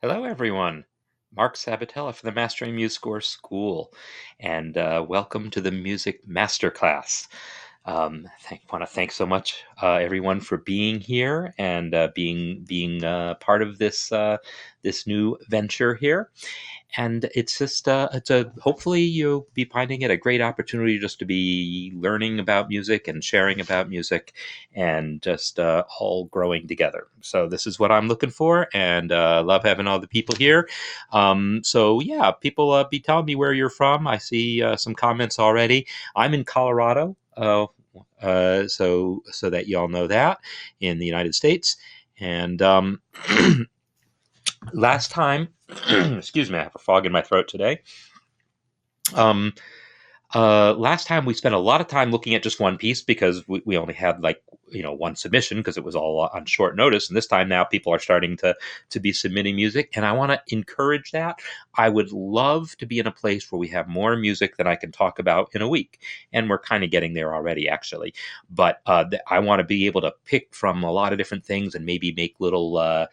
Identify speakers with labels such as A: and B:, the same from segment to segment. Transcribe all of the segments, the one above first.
A: Hello, everyone. Marc Sabatella for the Mastering MuseScore School, and welcome to the Music Masterclass. Want to thank so much everyone for being here and being part of this new venture here. And it's just it's a hopefully you'll be finding it a great opportunity just to be learning about music and sharing about music and just all growing together. So this is what I'm looking for, and love having all the people here. So yeah, people be telling me where you're from. I see some comments already. I'm in Colorado. So that y'all know that in the United States. And last time, excuse me, I have a frog in my throat today. Um, Last time we spent a lot of time looking at just one piece because we only had one submission because it was all on short notice. And this time now people are starting to be submitting music, and I want to encourage that. I would love to be in a place where we have more music that I can talk about in a week, and we're kind of getting there already, actually. But I want to be able to pick from a lot of different things and maybe make little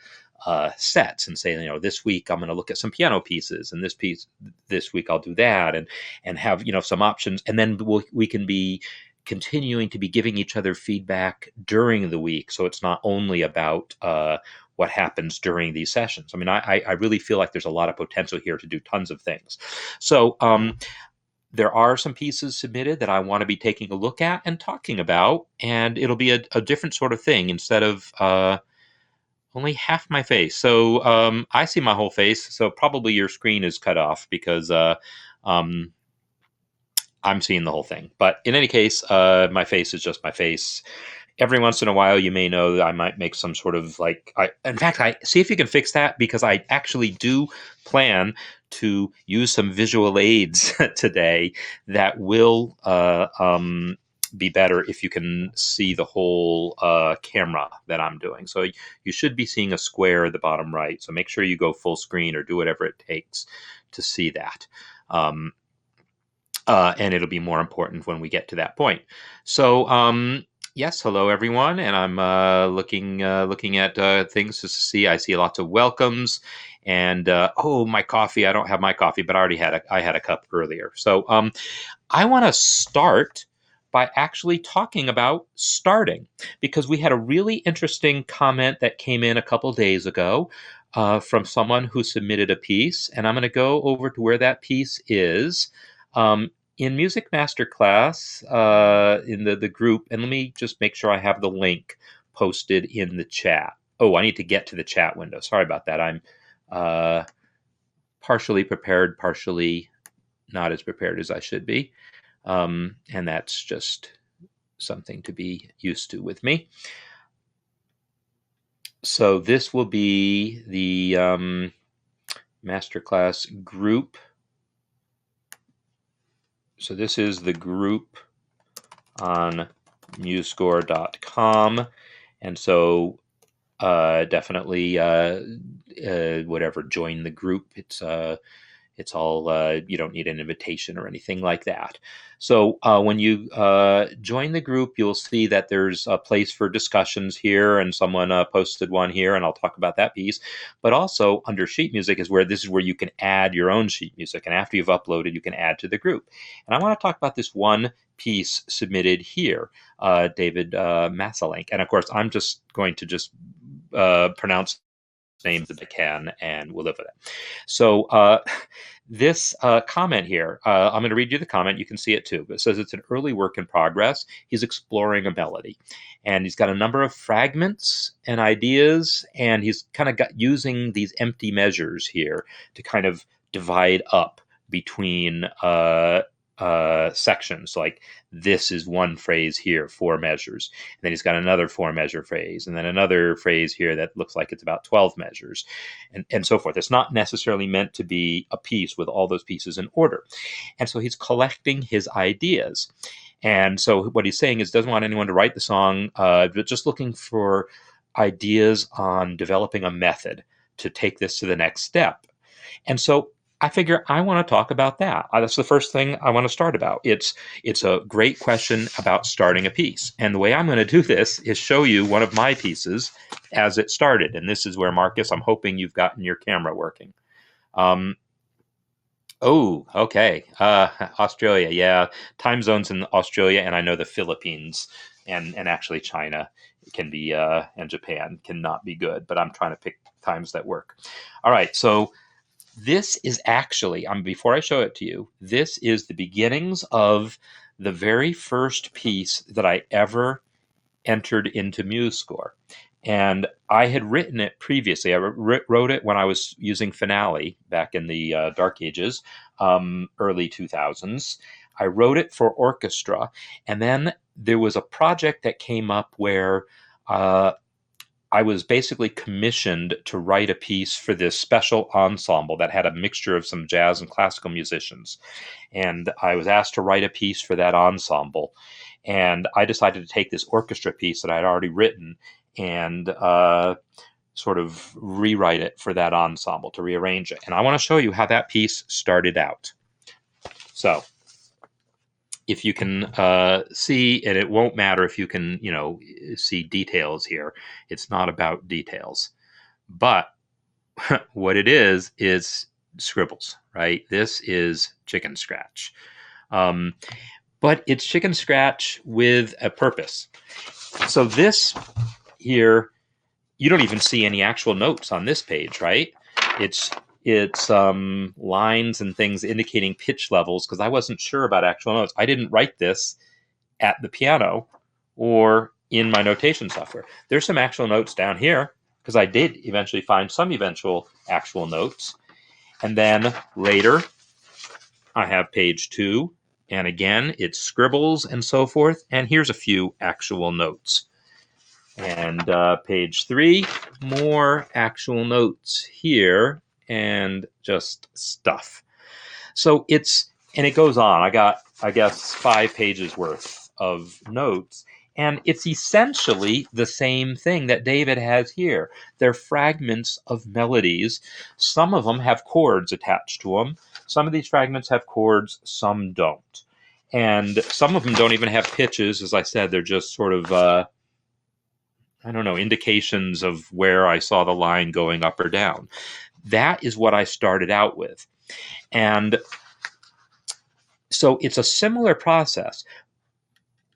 A: sets and say, this week I'm going to look at some piano pieces, and this week I'll do that, and have some options, and then we can be continuing to be giving each other feedback during the week, so it's not only about what happens during these sessions. I mean, I really feel like there's a lot of potential here to do tons of things. So there are some pieces submitted that I want to be taking a look at and talking about, and it'll be a different sort of thing instead of only half my face. So I see my whole face. So probably your screen is cut off because I'm seeing the whole thing. But in any case, my face is just my face. Every once in a while, you may know that I might make some sort of in fact, I see if you can fix that, because I actually do plan to use some visual aids today that will be better if you can see the whole camera that I'm doing. So you should be seeing a square at the bottom right. So make sure you go full screen or do whatever it takes to see that. And it'll be more important when we get to that point. So yes, hello everyone, and I'm looking at things to see. I see lots of welcomes, and oh, my coffee. I don't have my coffee, but I had a cup earlier. So I want to start by actually talking about starting, because we had a really interesting comment that came in a couple days ago from someone who submitted a piece, and I'm going to go over to where that piece is. In Music Masterclass, in the group, and let me just make sure I have the link posted in the chat. Oh, I need to get to the chat window. Sorry about that. I'm partially prepared, partially not as prepared as I should be. And that's just something to be used to with me. So this will be the Masterclass group. So this is the group on MuseScore.com. And so definitely whatever, join the group. It's all, you don't need an invitation or anything like that. So when you join the group, you'll see that there's a place for discussions here, and someone posted one here, and I'll talk about that piece. But also under sheet music is where you can add your own sheet music, and after you've uploaded, you can add to the group. And I want to talk about this one piece submitted here, David Masalink. And of course, I'm just going to pronounce names that I can, and we'll live with it. So this comment here, I'm going to read you the comment. You can see it too. But it says it's an early work in progress. He's exploring a melody, and he's got a number of fragments and ideas, and he's kind of using these empty measures here to kind of divide up between sections. Like, this is one phrase here, 4 measures, and then he's got another 4 measure phrase, and then another phrase here that looks like it's about 12 measures, and so forth. It's not necessarily meant to be a piece with all those pieces in order. And so he's collecting his ideas. And so what he's saying is, doesn't want anyone to write the song, but just looking for ideas on developing a method to take this to the next step. And so I figure I want to talk about that. That's the first thing I want to start about. It's a great question about starting a piece. And the way I'm going to do this is show you one of my pieces. as it started. And this is where, Marcus, I'm hoping you've gotten your camera working. Oh, okay. Australia, yeah. Time zones in Australia, and I know the Philippines and actually China can be, and Japan cannot be good, but I'm trying to pick times that work. All right, so this is actually, before I show it to you, this is the beginnings of the very first piece that I ever entered into MuseScore. And I had written it previously. I wrote it when I was using Finale back in the dark ages, early 2000s. I wrote it for orchestra. And then there was a project that came up where I was basically commissioned to write a piece for this special ensemble that had a mixture of some jazz and classical musicians. And I was asked to write a piece for that ensemble. And I decided to take this orchestra piece that I had already written and sort of rewrite it for that ensemble, to rearrange it. And I want to show you how that piece started out. So if you can see, and it won't matter if you can, see details here. It's not about details. But what it is scribbles, right? This is chicken scratch. But it's chicken scratch with a purpose. So this here, you don't even see any actual notes on this page, right? It's lines and things indicating pitch levels, because I wasn't sure about actual notes. I didn't write this at the piano or in my notation software. There's some actual notes down here, because I did eventually find some actual notes. And then later, I have page 2. And again, it's scribbles and so forth. And here's a few actual notes. And page 3, more actual notes here and just stuff. So and it goes on. I got, I guess, 5 pages worth of notes. And it's essentially the same thing that David has here. They're fragments of melodies. Some of them have chords attached to them. Some of these fragments have chords, some don't. And some of them don't even have pitches. As I said, they're just sort of, indications of where I saw the line going up or down. That is what I started out with. And so it's a similar process.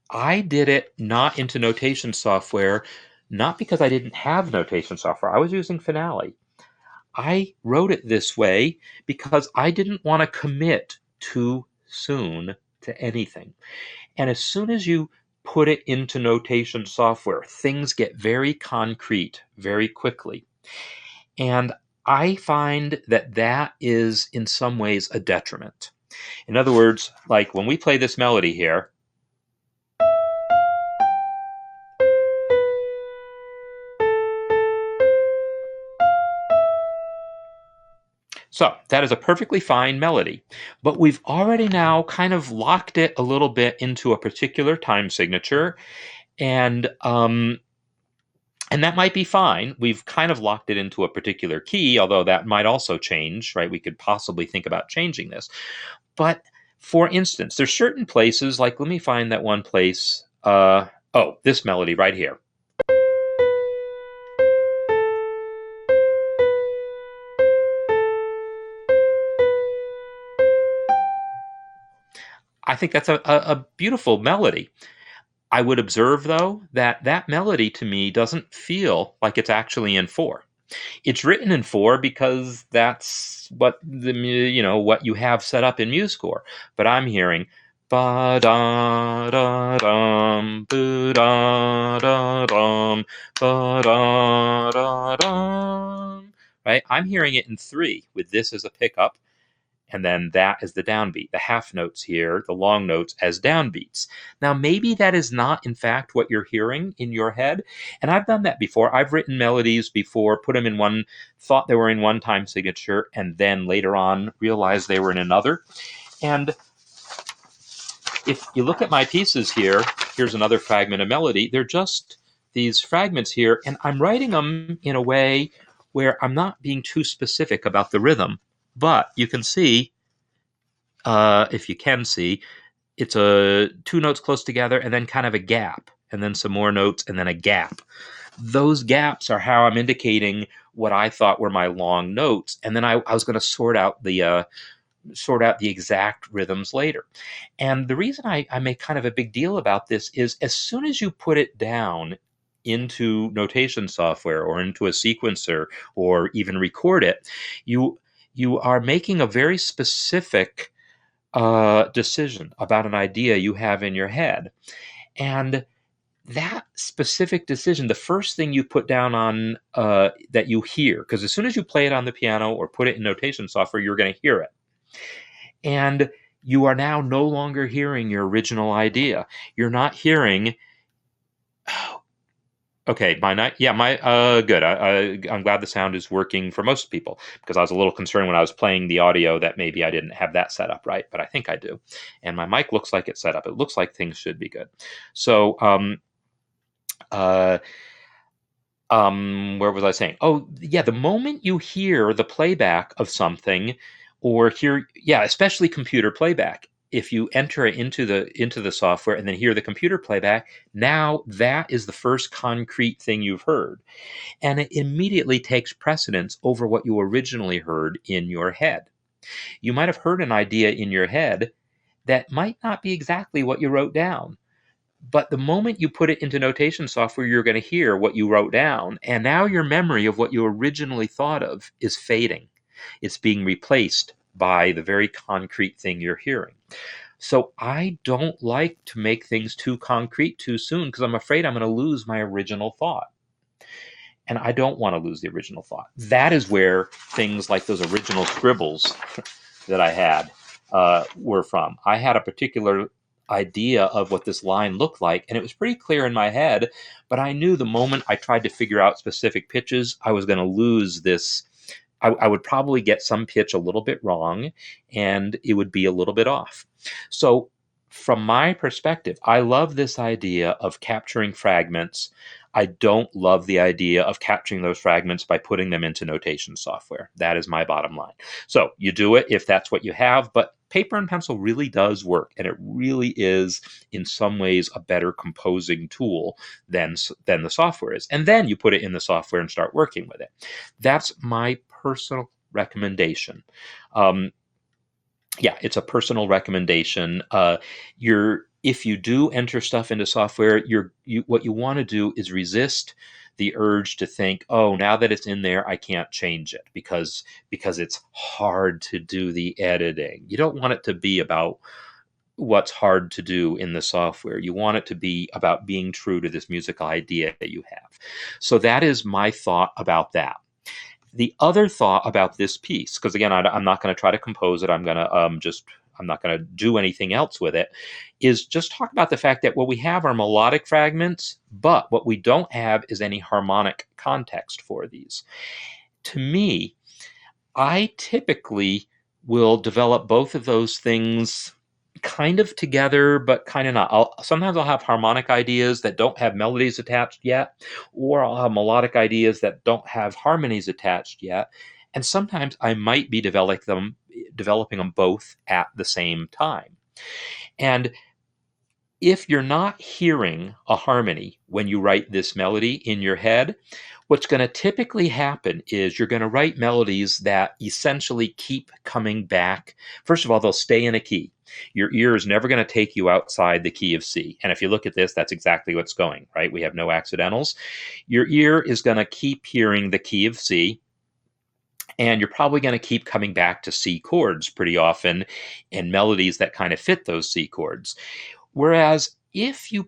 A: I did it not into notation software, not because I didn't have notation software. I was using Finale. I wrote it this way because I didn't want to commit too soon to anything. And as soon as you put it into notation software, things get very concrete very quickly. And I find that is in some ways a detriment. In other words, like when we play this melody here, so that is a perfectly fine melody, but we've already now kind of locked it a little bit into a particular time signature, and that might be fine. We've kind of locked it into a particular key, although that might also change, right? We could possibly think about changing this. But for instance, there's certain places, like let me find that one place. This melody right here. I think that's a beautiful melody. I would observe, though, that melody to me doesn't feel like it's actually in 4. It's written in 4 because that's what what you have set up in MuseScore. But I'm hearing ba da da dum, ba da da dum, ba da da dum. Right? I'm hearing it in 3 with this as a pickup. And then that is the downbeat, the half notes here, the long notes as downbeats. Now, maybe that is not, in fact, what you're hearing in your head. And I've done that before. I've written melodies before, put them in one, thought they were in one time signature, and then later on realized they were in another. And if you look at my pieces here, here's another fragment of melody. They're just these fragments here, and I'm writing them in a way where I'm not being too specific about the rhythm. But you can see, if you can see, it's 2 notes close together and then kind of a gap, and then some more notes and then a gap. those gaps are how I'm indicating what I thought were my long notes, and then I was going to sort out the exact rhythms later. And the reason I make kind of a big deal about this is as soon as you put it down into notation software or into a sequencer or even record it, you are making a very specific decision about an idea you have in your head. And that specific decision, the first thing you put down on that you hear, because as soon as you play it on the piano or put it in notation software, you're going to hear it. And you are now no longer hearing your original idea. You're not hearing, okay, good. I'm glad the sound is working for most people, because I was a little concerned when I was playing the audio that maybe I didn't have that set up right, but I think I do. And my mic looks like it's set up. It looks like things should be good. So, where was I saying? Oh, yeah, the moment you hear the playback of something, or hear, yeah, especially computer playback, if you enter it into the software and then hear the computer playback, now that is the first concrete thing you've heard. And it immediately takes precedence over what you originally heard in your head. You might have heard an idea in your head that might not be exactly what you wrote down. But the moment you put it into notation software, you're going to hear what you wrote down. And now your memory of what you originally thought of is fading. It's being replaced by the very concrete thing you're hearing. So I don't like to make things too concrete too soon, because I'm afraid I'm going to lose my original thought. And I don't want to lose the original thought. That is where things like those original scribbles that I had were from. I had a particular idea of what this line looked like, and it was pretty clear in my head, but I knew the moment I tried to figure out specific pitches, I was going to lose this. I would probably get some pitch a little bit wrong, and it would be a little bit off. So from my perspective, I love this idea of capturing fragments. I don't love the idea of capturing those fragments by putting them into notation software. That is my bottom line. So you do it if that's what you have, but paper and pencil really does work, and it really is in some ways a better composing tool than the software is. And then you put it in the software and start working with it. That's my personal recommendation. Yeah, it's a personal recommendation. If you do enter stuff into software, what you want to do is resist the urge to think, oh, now that it's in there, I can't change it because it's hard to do the editing. You don't want it to be about what's hard to do in the software. You want it to be about being true to this musical idea that you have. So that is my thought about that. The other thought about this piece, because again, I'm not going to try to compose it. I'm not going to do anything else with it, is just talk about the fact that what we have are melodic fragments, but what we don't have is any harmonic context for these. To me, I typically will develop both of those things kind of together, but kind of not. Sometimes I'll have harmonic ideas that don't have melodies attached yet, or I'll have melodic ideas that don't have harmonies attached yet. And sometimes I might be developing them both at the same time. And if you're not hearing a harmony when you write this melody in your head, what's going to typically happen is you're going to write melodies that essentially keep coming back. First of all, they'll stay in a key. Your ear is never going to take you outside the key of C. And if you look at this, that's exactly what's going, right? We have no accidentals. Your ear is going to keep hearing the key of C, and you're probably going to keep coming back to C chords pretty often in melodies that kind of fit those C chords. Whereas if you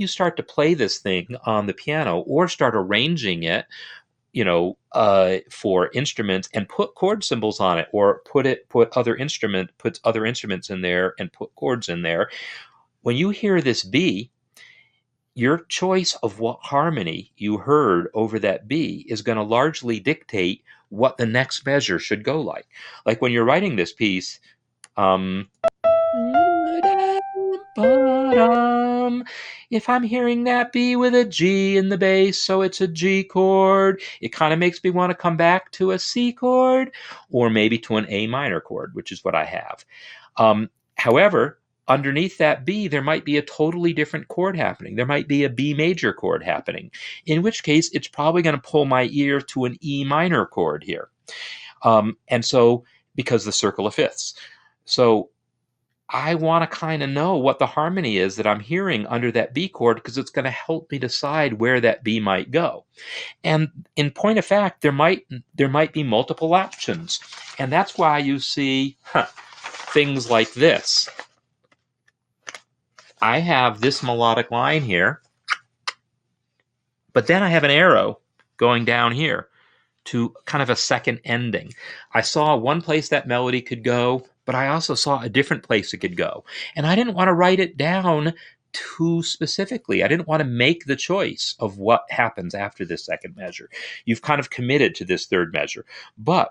A: start to play this thing on the piano or start arranging it, for instruments and put chord symbols on it, or puts other instruments in there and put chords in there, when you hear this B, your choice of what harmony you heard over that B is going to largely dictate what the next measure should go like. Like when you're writing this piece, if I'm hearing that B with a G in the bass, so it's a G chord, it kind of makes me want to come back to a C chord, or maybe to an A minor chord, which is what I have. However, underneath that B, there might be a totally different chord happening. There might be a B major chord happening, in which case it's probably going to pull my ear to an E minor chord here. And so, because the circle of fifths. So I want to kind of know what the harmony is that I'm hearing under that B chord, because it's going to help me decide where that B might go. And in point of fact, there might be multiple options. And that's why you see things like this. I have this melodic line here, but then I have an arrow going down here to kind of a second ending. I saw one place that melody could go, but I also saw a different place it could go. And I didn't want to write it down too specifically. I didn't want to make the choice of what happens after this second measure. You've kind of committed to this third measure. But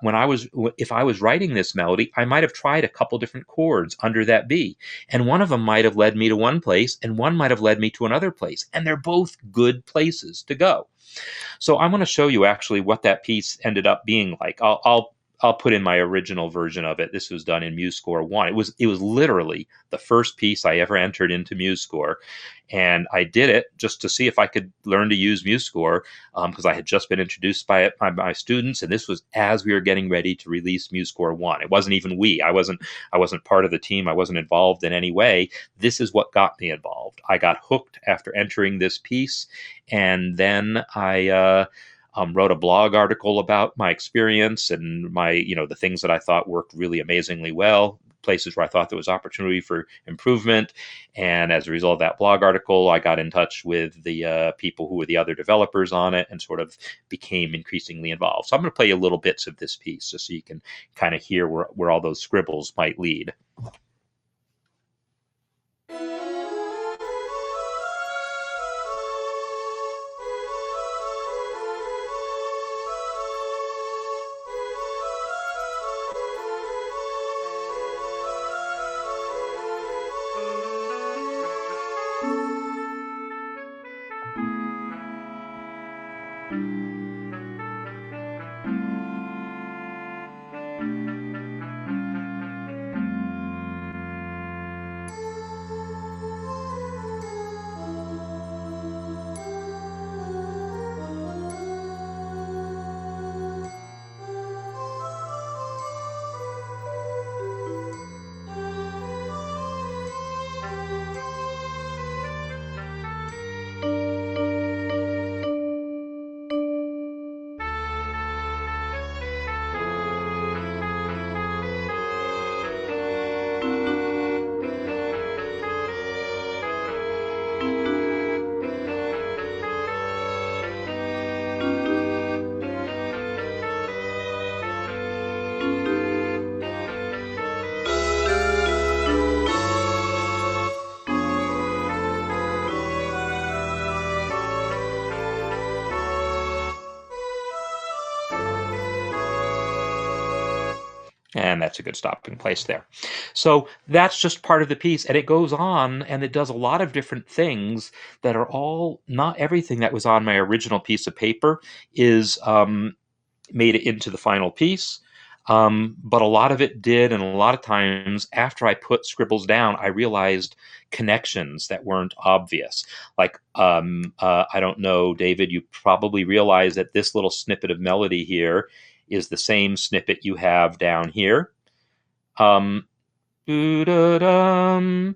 A: if I was writing this melody, I might have tried a couple different chords under that B. And one of them might have led me to one place, and one might have led me to another place. And they're both good places to go. So I'm going to show you actually what that piece ended up being like. I'll put in my original version of it. This was done in MuseScore 1. It was literally the first piece I ever entered into MuseScore, and I did it just to see if I could learn to use MuseScore, because I had just been introduced by it by my students, and this was as we were getting ready to release MuseScore 1. It wasn't even I wasn't part of the team. I wasn't involved in any way. This is what got me involved. I got hooked after entering this piece, and then I wrote a blog article about my experience and the things that I thought worked really amazingly well, places where I thought there was opportunity for improvement. And as a result of that blog article, I got in touch with the people who were the other developers on it and sort of became increasingly involved. So I'm going to play you little bits of this piece just so you can kind of hear where all those scribbles might lead. And that's a good stopping place there. So that's just part of the piece. And it goes on and it does a lot of different things that are all, not everything that was on my original piece of paper is made it into the final piece. But a lot of it did. And a lot of times after I put scribbles down, I realized connections that weren't obvious. Like, I don't know, David, you probably realize that this little snippet of melody here is the same snippet you have down here. Doo-da-dum,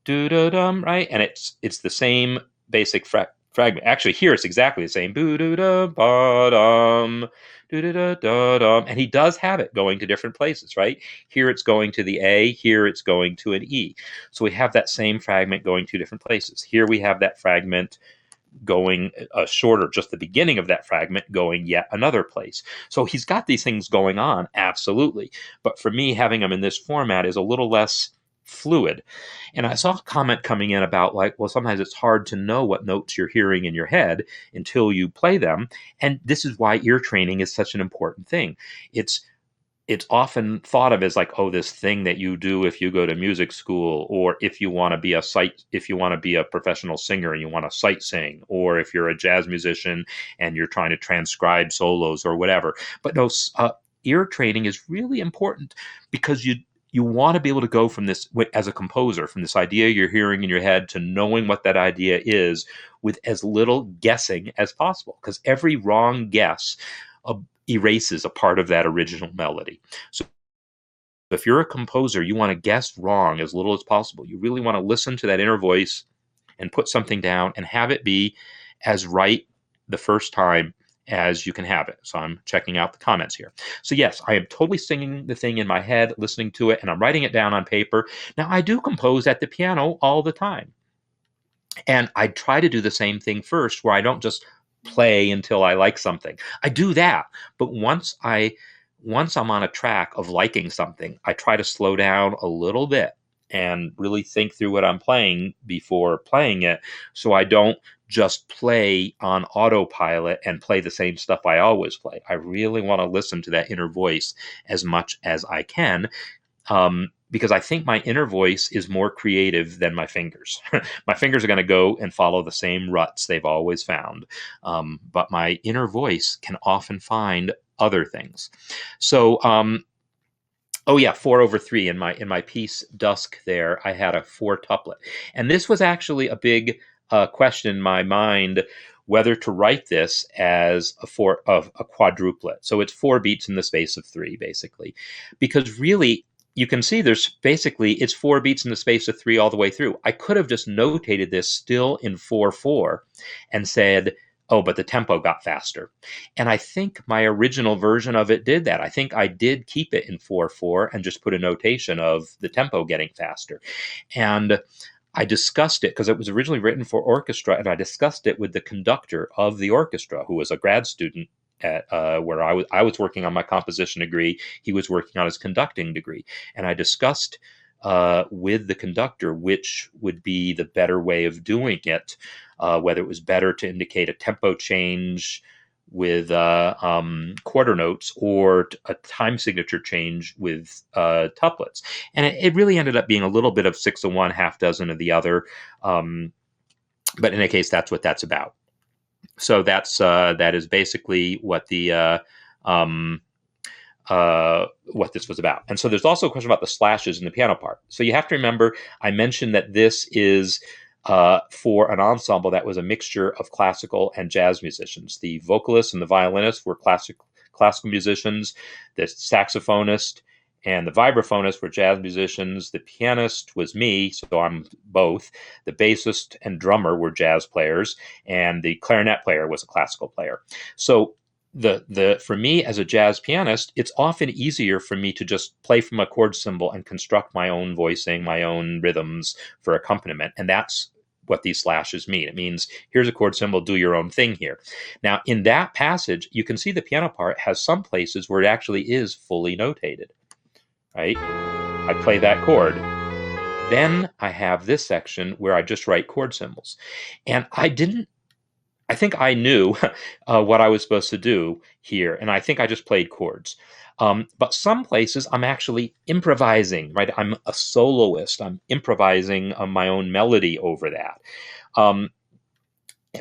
A: doo-da-dum, right? And it's the same basic fragment. Actually, here it's exactly the same. Boo-doo-da-ba-dum, doo-da-da-da-dum. And he does have it going to different places, right? Here it's going to the A, here it's going to an E. So we have that same fragment going to different places. Here we have that fragment going shorter, just the beginning of that fragment going yet another place. So he's got these things going on, absolutely. But for me, having them in this format is a little less fluid. And I saw a comment coming in about like, well, sometimes it's hard to know what notes you're hearing in your head until you play them. And this is why ear training is such an important thing. It's often thought of as like, oh, this thing that you do if you go to music school, or if you want to be a professional singer and you want to sight sing, or if you're a jazz musician and you're trying to transcribe solos or whatever. But no, ear training is really important because you want to be able to go from this, as a composer, from this idea you're hearing in your head to knowing what that idea is with as little guessing as possible, because every wrong guess erases a part of that original melody. So if you're a composer, you want to guess wrong as little as possible. You really want to listen to that inner voice and put something down and have it be as right the first time as you can have it. So I'm checking out the comments here. So yes, I am totally singing the thing in my head, listening to it, and I'm writing it down on paper. Now, I do compose at the piano all the time. And I try to do the same thing first, where I don't just play until I like something. I do that, but once I'm on a track of liking something, I try to slow down a little bit and really think through what I'm playing before playing it, so I don't just play on autopilot and play the same stuff I always play. I really want to listen to that inner voice as much as I can, because I think my inner voice is more creative than my fingers. My fingers are going to go and follow the same ruts they've always found, but my inner voice can often find other things. So, oh yeah, 4/3 in my piece Dusk. There, I had a 4-tuplet, and this was actually a big question in my mind, whether to write this as a quadruplet. So it's 4 beats in the space of 3, basically, because really, you can see it's 4 beats in the space of 3 all the way through. I could have just notated this still in 4/4 and said, oh, but the tempo got faster. And I think my original version of it did that. I think I did keep it in 4/4 and just put a notation of the tempo getting faster. And I discussed it because it was originally written for orchestra, and I discussed it with the conductor of the orchestra, who was a grad student at where I was working on my composition degree. He was working on his conducting degree, and I discussed with the conductor which would be the better way of doing it, whether it was better to indicate a tempo change with quarter notes or a time signature change with tuplets. And it really ended up being a little bit of 6 of one, half dozen of the other. But in any case, that's what that's about. So that is basically what what this was about. And so there's also a question about the slashes in the piano part. So you have to remember, I mentioned that this is for an ensemble that was a mixture of classical and jazz musicians. The vocalists and the violinists were classical musicians. The saxophonist and the vibraphonist were jazz musicians. The pianist was me, so I'm both. The bassist and drummer were jazz players, and the clarinet player was a classical player. So for me as a jazz pianist, it's often easier for me to just play from a chord symbol and construct my own voicing, my own rhythms for accompaniment. And that's what these slashes mean. It means, here's a chord symbol, do your own thing here. Now, in that passage, you can see the piano part has some places where it actually is fully notated, right? I play that chord. Then I have this section where I just write chord symbols. And I think I knew what I was supposed to do here, and I think I just played chords. But some places I'm actually improvising, right? I'm a soloist. I'm improvising my own melody over that.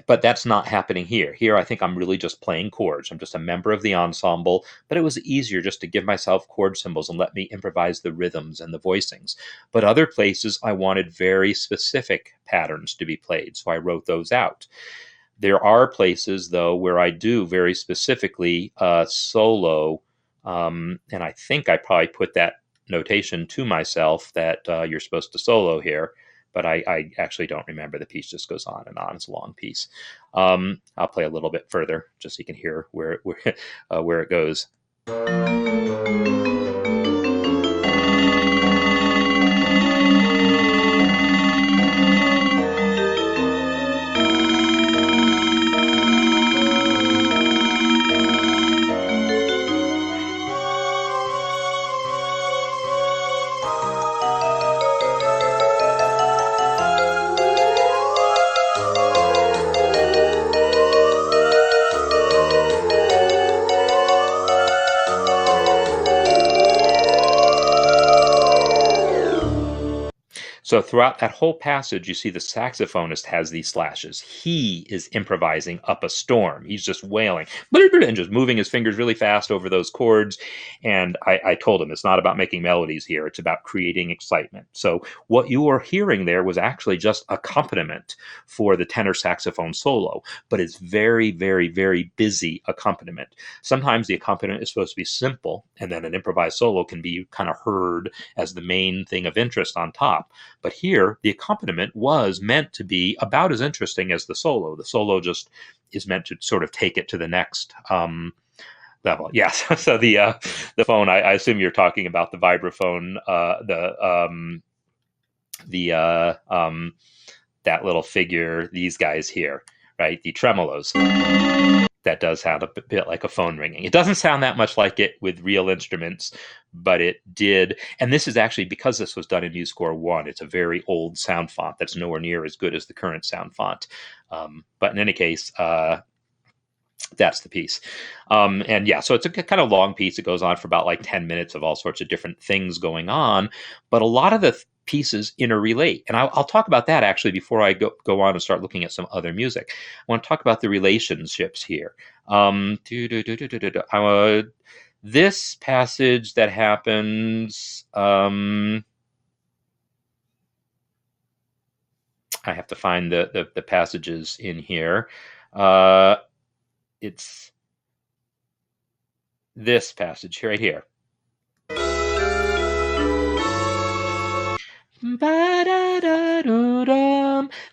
A: But that's not happening here. Here, I think I'm really just playing chords. I'm just a member of the ensemble, but it was easier just to give myself chord symbols and let me improvise the rhythms and the voicings. But other places, I wanted very specific patterns to be played, so I wrote those out. There are places, though, where I do very specifically solo, and I think I probably put that notation to myself that you're supposed to solo here, but I actually don't remember. The piece just goes on and on. It's a long piece. I'll play a little bit further just so you can hear where it goes. So throughout that whole passage, you see the saxophonist has these slashes. He is improvising up a storm. He's just wailing and just moving his fingers really fast over those chords. And I told him it's not about making melodies here. It's about creating excitement. So what you were hearing there was actually just accompaniment for the tenor saxophone solo, but it's very, very, very busy accompaniment. Sometimes the accompaniment is supposed to be simple, and then an improvised solo can be kind of heard as the main thing of interest on top. But here, the accompaniment was meant to be about as interesting as the solo. The solo just is meant to sort of take it to the next level. Yes. So the phone. I assume you're talking about the vibraphone. That little figure. These guys here, right? The tremolos. That does sound a bit like a phone ringing. It doesn't sound that much like it with real instruments, but it did. And this is actually, because this was done in MuseScore 1, it's a very old sound font that's nowhere near as good as the current sound font. But in any case, that's the piece. And yeah, so it's a kind of long piece. It goes on for about like 10 minutes of all sorts of different things going on. But a lot of the pieces interrelate. And I'll talk about that actually before I go on and start looking at some other music. I want to talk about the relationships here. This passage that happens, I have to find the passages in here. It's this passage right here.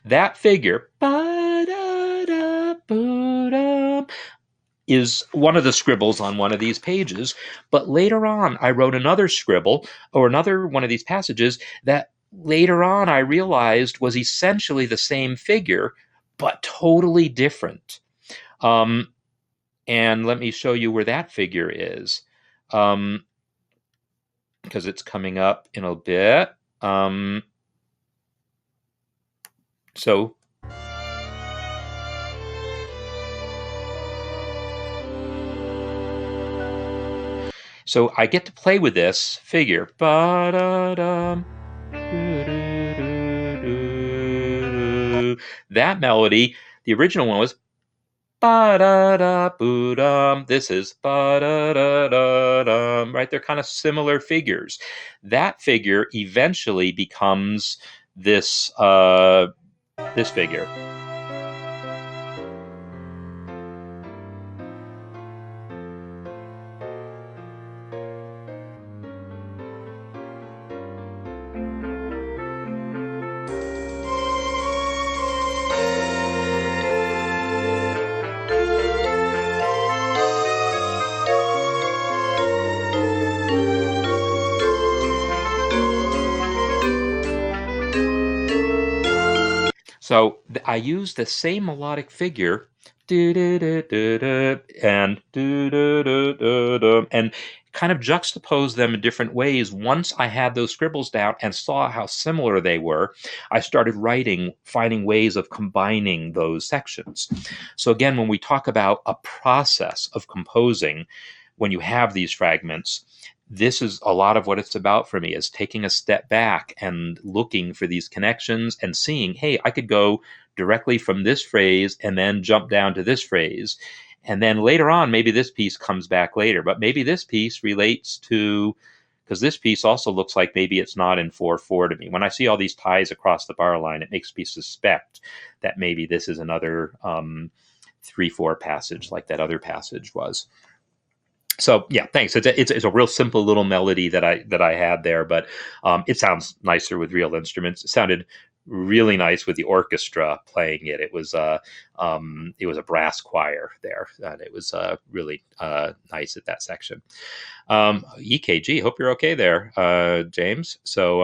A: That figure is one of the scribbles on one of these pages. But later on, I wrote another scribble or another one of these passages that later on I realized was essentially the same figure, but totally different. And let me show you where that figure is, because it's coming up in a bit. So I get to play with this figure. That melody, the original one was ba-da-da-boo-dum. This is ba-da-da-da-dum, right? They're kind of similar figures. That figure eventually becomes this figure. So I use the same melodic figure, and kind of juxtapose them in different ways. Once I had those scribbles down and saw how similar they were, I started finding ways of combining those sections. So again, when we talk about a process of composing, when you have these fragments, this is a lot of what it's about for me, is taking a step back and looking for these connections and seeing, hey, I could go directly from this phrase and then jump down to this phrase. And then later on, maybe this piece comes back later, but maybe this piece relates to, because this piece also looks like maybe it's not in 4/4 to me. When I see all these ties across the bar line, it makes me suspect that maybe this is another 3/4 passage like that other passage was. So yeah, thanks. It's a real simple little melody that I had there, but it sounds nicer with real instruments. It sounded really nice with the orchestra playing it. It was a brass choir there, and it was really nice at that section. EKG, hope you're okay there, James. So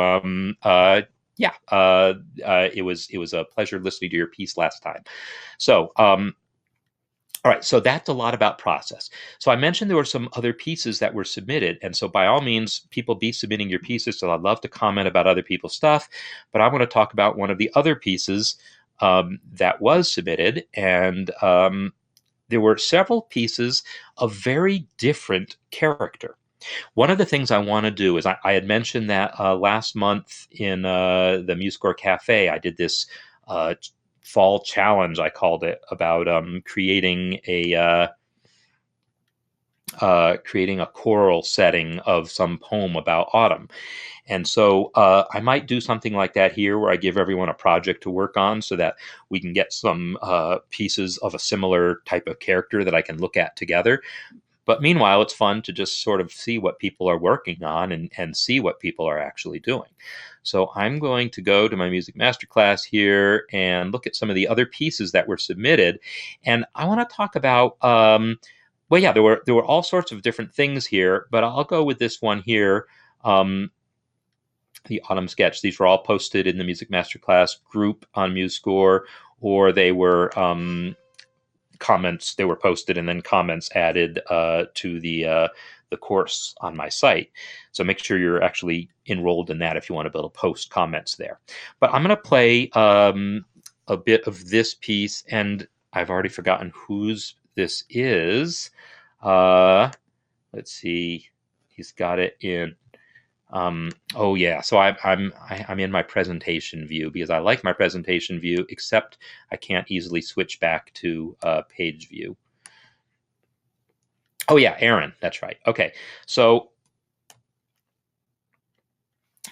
A: it was a pleasure listening to your piece last time. So all right, so that's a lot about process. So I mentioned there were some other pieces that were submitted, and so by all means, people be submitting your pieces, so I'd love to comment about other people's stuff, but I want to talk about one of the other pieces that was submitted, and there were several pieces of very different character. One of the things I want to do is I had mentioned that last month in the MuseScore Cafe, I did this uh, fall challenge, I called it, about creating a choral setting of some poem about autumn. And so I might do something like that here where I give everyone a project to work on so that we can get some pieces of a similar type of character that I can look at together. But meanwhile, it's fun to just sort of see what people are working on and see what people are actually doing. So I'm going to go to my music masterclass here and look at some of the other pieces that were submitted. And I want to talk about, well, yeah, there were all sorts of different things here, but I'll go with this one here. The autumn sketch. These were all posted in the music masterclass group on MuseScore, or they were comments. They were posted and then comments added to the course on my site. So make sure you're actually enrolled in that if you want to be able to post comments there. But I'm going to play a bit of this piece, and I've already forgotten whose this is. Let's see. He's got it in. Oh yeah, so I'm in my presentation view because I like my presentation view, except I can't easily switch back to page view. Oh yeah, Aaron, that's right. Okay, so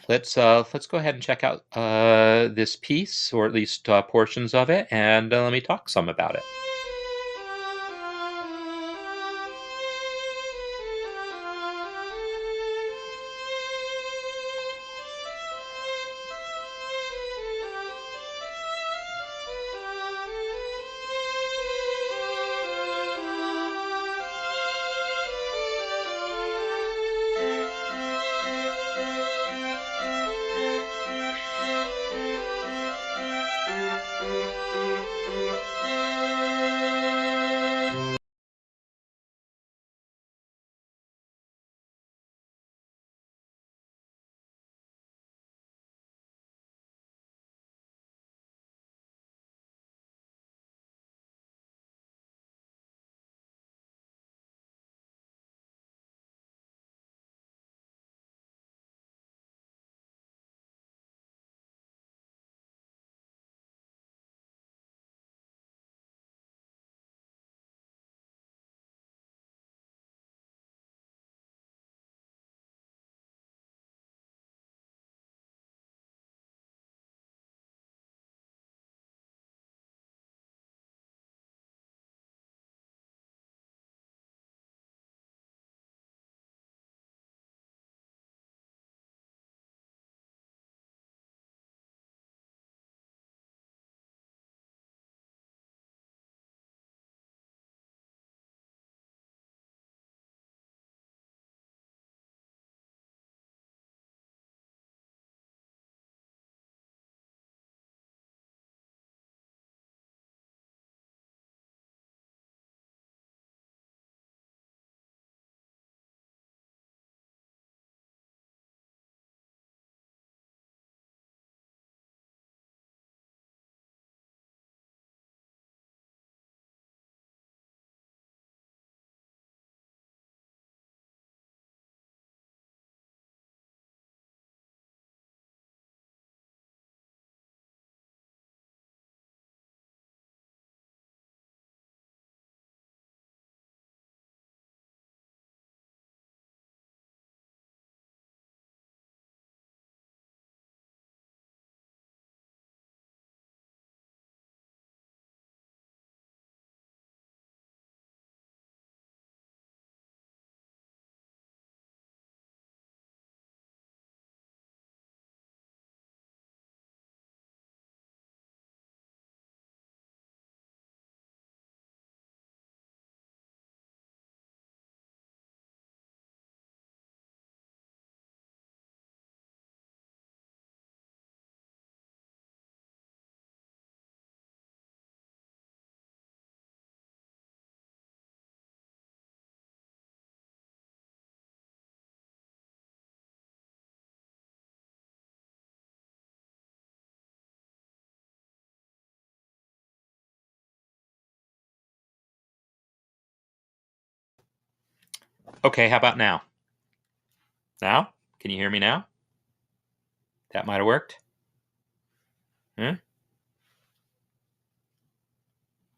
A: let's go ahead and check out this piece, or at least portions of it, and let me talk some about it. Okay, how about now? Now? Can you hear me now? That might have worked.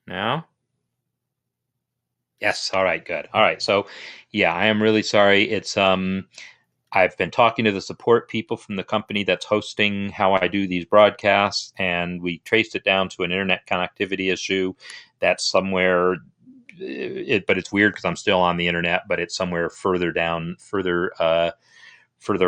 A: Now? Yes. All right, good. All right. So, yeah, I am really sorry. It's I've been talking to the support people from the company that's hosting how I do these broadcasts, and we traced it down to an internet connectivity issue that's somewhere. But it's weird because I'm still on the internet, but it's somewhere further down, further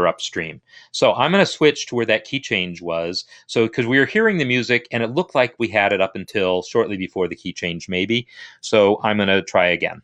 A: upstream. So I'm going to switch to where that key change was. So because we were hearing the music and it looked like we had it up until shortly before the key change, maybe. So I'm going to try again.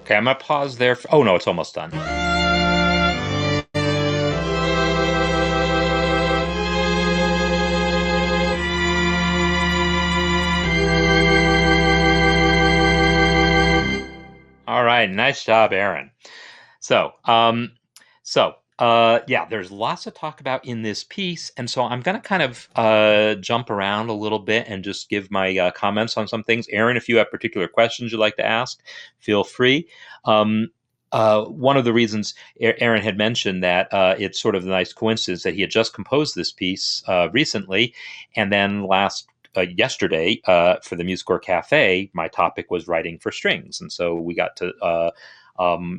A: Okay, I'm going to pause there. Oh, no, it's almost done. All right, nice job, Aaron. So, yeah, there's lots to talk about in this piece, and so I'm going to kind of jump around a little bit and just give my comments on some things. Aaron, if you have particular questions you'd like to ask, feel free. One of the reasons Aaron had mentioned that it's sort of a nice coincidence that he had just composed this piece recently, and then yesterday for the MuseScore Cafe, my topic was writing for strings, and so we got to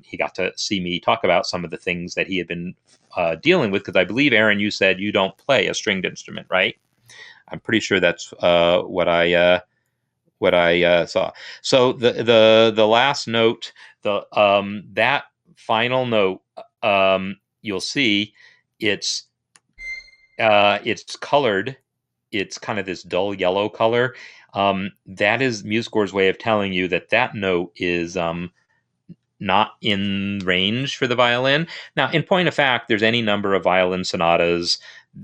A: he got to see me talk about some of the things that he had been dealing with, because I believe, Aaron, you said you don't play a stringed instrument, right? I'm pretty sure that's what I saw. So the last note, that final note, you'll see it's colored. It's kind of this dull yellow color. That is MuseScore's way of telling you that note is not in range for the violin. Now, in point of fact, there's any number of violin sonatas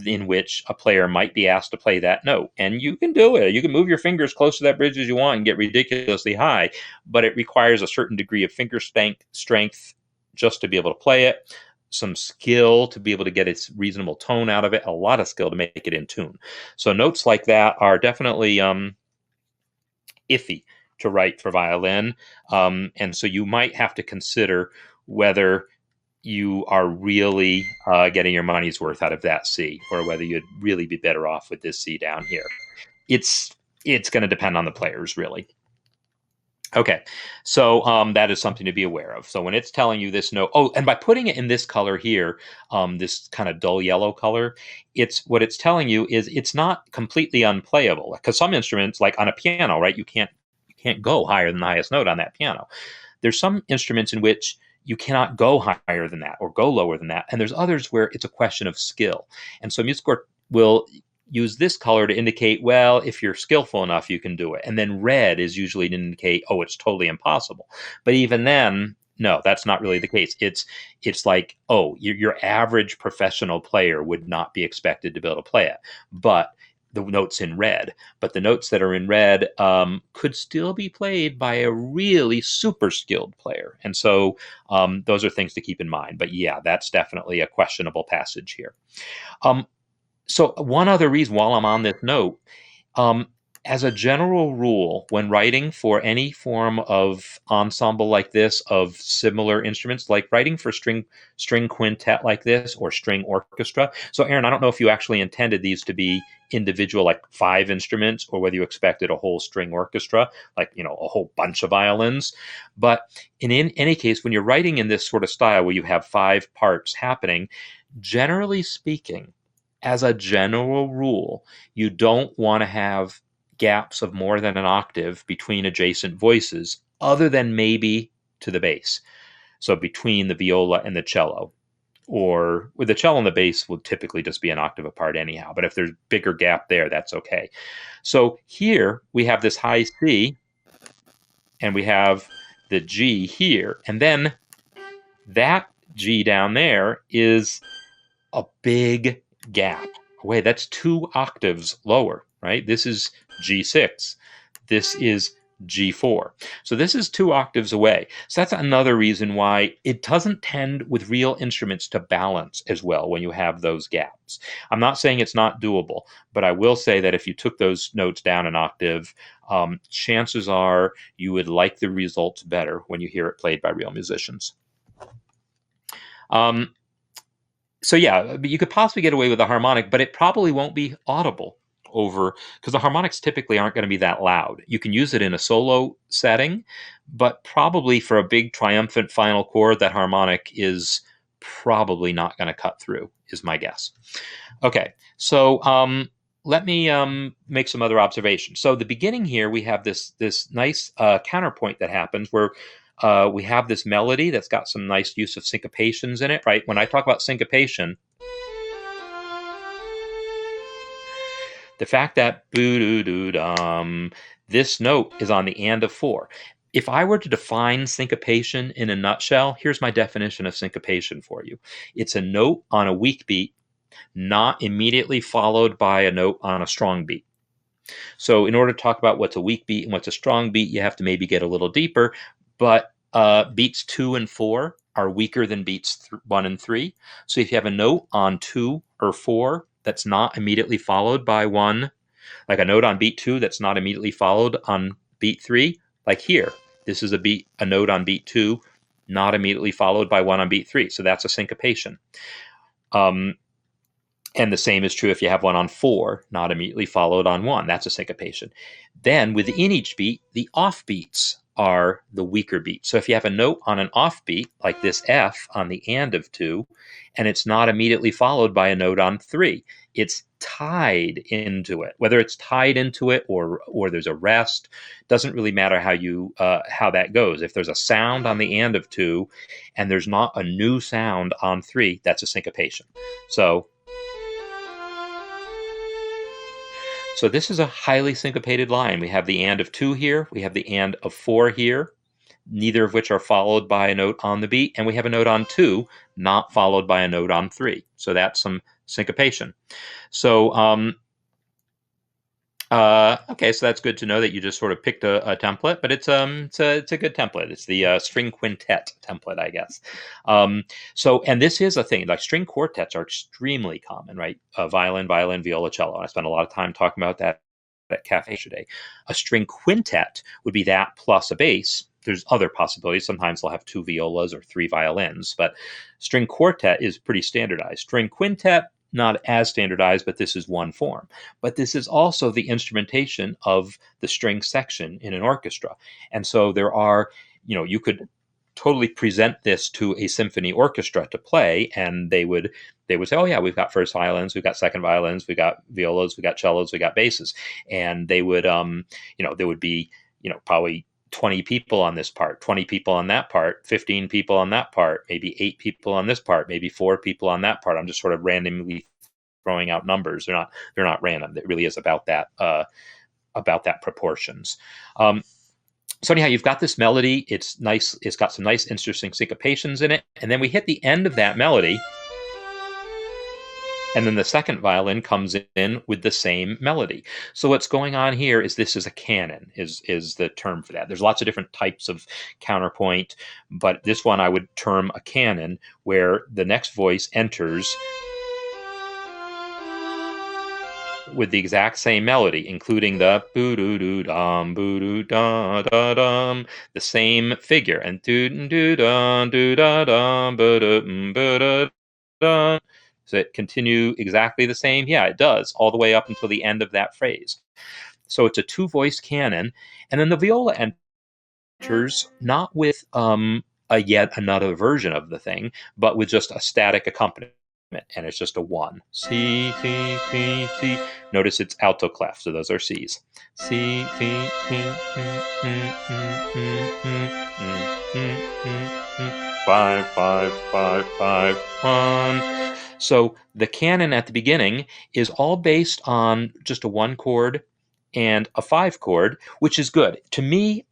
A: in which a player might be asked to play that note, and you can do it. You can move your fingers close to that bridge as you want and get ridiculously high, but it requires a certain degree of finger strength just to be able to play it, some skill to be able to get its reasonable tone out of it, a lot of skill to make it in tune. So notes like that are definitely iffy to write for violin, and so you might have to consider whether you are really getting your money's worth out of that C, or whether you'd really be better off with this C down here. It's going to depend on the players, really. Okay, so that is something to be aware of. So when it's telling you this note, and by putting it in this color here, this kind of dull yellow color, what it's telling you is it's not completely unplayable. Because some instruments, like on a piano, right, you can't go higher than the highest note on that piano. There's some instruments in which you cannot go higher than that or go lower than that. And there's others where it's a question of skill. And so MuseScore will use this color to indicate, well, if you're skillful enough, you can do it. And then red is usually to indicate, oh, it's totally impossible. But even then, no, that's not really the case. It's like, oh, your average professional player would not be expected to be able to play it. But the notes in red, but the notes that are in red could still be played by a really super skilled player. And so those are things to keep in mind. But yeah, that's definitely a questionable passage here. So one other reason, while I'm on this note, as a general rule, when writing for any form of ensemble like this, of similar instruments, like writing for string quintet like this, or string orchestra. So Aaron, I don't know if you actually intended these to be individual, like 5 instruments, or whether you expected a whole string orchestra, like, a whole bunch of violins. But in any case, when you're writing in this sort of style where you have 5 parts happening, generally speaking, as a general rule, you don't want to have gaps of more than an octave between adjacent voices, other than maybe to the bass. So between the viola and the cello, or with the cello and the bass will typically just be an octave apart anyhow. But if there's bigger gap there, that's okay. So here we have this high C, and we have the G here, and then that G down there is a big gap away. That's 2 octaves lower, right? This is G6. This is G4. So this is 2 octaves away. So that's another reason why it doesn't tend with real instruments to balance as well when you have those gaps. I'm not saying it's not doable, but I will say that if you took those notes down an octave, chances are you would like the results better when you hear it played by real musicians. So yeah, you could possibly get away with a harmonic, but it probably won't be audible over, because the harmonics typically aren't going to be that loud. You can use it in a solo setting, but probably for a big triumphant final chord, that harmonic is probably not going to cut through, is my guess. Okay, so let me make some other observations. So the beginning here, we have this nice counterpoint that happens where we have this melody that's got some nice use of syncopations in it, right? When I talk about syncopation, the fact that this note is on the and of 4. If I were to define syncopation in a nutshell, here's my definition of syncopation for you. It's a note on a weak beat, not immediately followed by a note on a strong beat. So in order to talk about what's a weak beat and what's a strong beat, you have to maybe get a little deeper. But beats 2 and 4 are weaker than beats 1 and 3. So if you have a note on 2 or 4 that's not immediately followed by 1, like a note on beat 2 that's not immediately followed on beat 3, like here, this is a note on beat 2, not immediately followed by 1 on beat 3. So that's a syncopation. And the same is true if you have one on 4, not immediately followed on 1. That's a syncopation. Then within each beat, the offbeats are the weaker beats. So if you have a note on an offbeat, like this F on the and of 2, and it's not immediately followed by a note on 3, it's tied into it. Whether it's tied into it or there's a rest, doesn't really matter how that goes. If there's a sound on the and of 2 and there's not a new sound on 3, that's a syncopation. So this is a highly syncopated line. We have the and of 2 here. We have the and of 4 here, neither of which are followed by a note on the beat. And we have a note on 2, not followed by a note on 3. So that's some syncopation. So, okay, so that's good to know that you just sort of picked a template, but it's a good template. It's the string quintet template, I guess. So, and this is a thing, like string quartets are extremely common, right? Violin, viola, cello. And I spent a lot of time talking about that at Cafe today. A string quintet would be that plus a bass. There's other possibilities. Sometimes they'll have 2 violas or 3 violins, but string quartet is pretty standardized. String quintet, not as standardized, but this is one form. But this is also the instrumentation of the string section in an orchestra. And so there are, you could totally present this to a symphony orchestra to play, and they would say, oh yeah, we've got first violins, we've got second violins, we've got violas, we've got cellos, we've got basses. And they would, there would be, probably 20 people on this part, 20 people on that part, 15 people on that part, maybe 8 people on this part, maybe 4 people on that part. I'm just sort of randomly throwing out numbers. They're not random. It really is about that proportions. So anyhow, you've got this melody. It's nice. It's got some nice, interesting syncopations in it. And then we hit the end of that melody. And then the second violin comes in with the same melody. So what's going on here is this is a canon, is the term for that. There's lots of different types of counterpoint, but this one I would term a canon, where the next voice enters with the exact same melody, including the boo-doo-doo-dum, boo-doo-da-da-dum, the same figure, and doo-doo-dum, doo-da-dum, ba-da-dum, ba-da-dum. Does it continue exactly the same? Yeah, it does, all the way up until the end of that phrase. So it's a two-voice canon, and then the viola enters not with a yet another version of the thing, but with just a static accompaniment, and it's just a one. C, C, C, C. Notice it's alto clef, so those are C's. C, C, C, five, five, five, five, one. So the canon at the beginning is all based on just a one chord and a five chord, which is good. To me,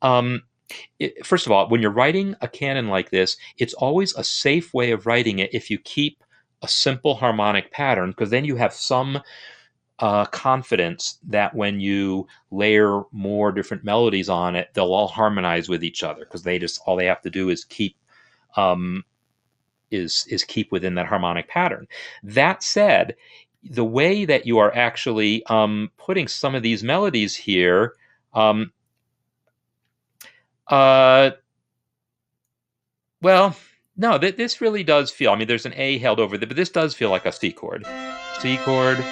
A: first of all, when you're writing a canon like this, it's always a safe way of writing it if you keep a simple harmonic pattern, because then you have some confidence that when you layer more different melodies on it, they'll all harmonize with each other, because they just, all they have to do is keep keep within that harmonic pattern. That said, the way that you are actually putting some of these melodies here, well, no, this really does feel, I mean, there's an A held over there, but this does feel like a C chord. C chord,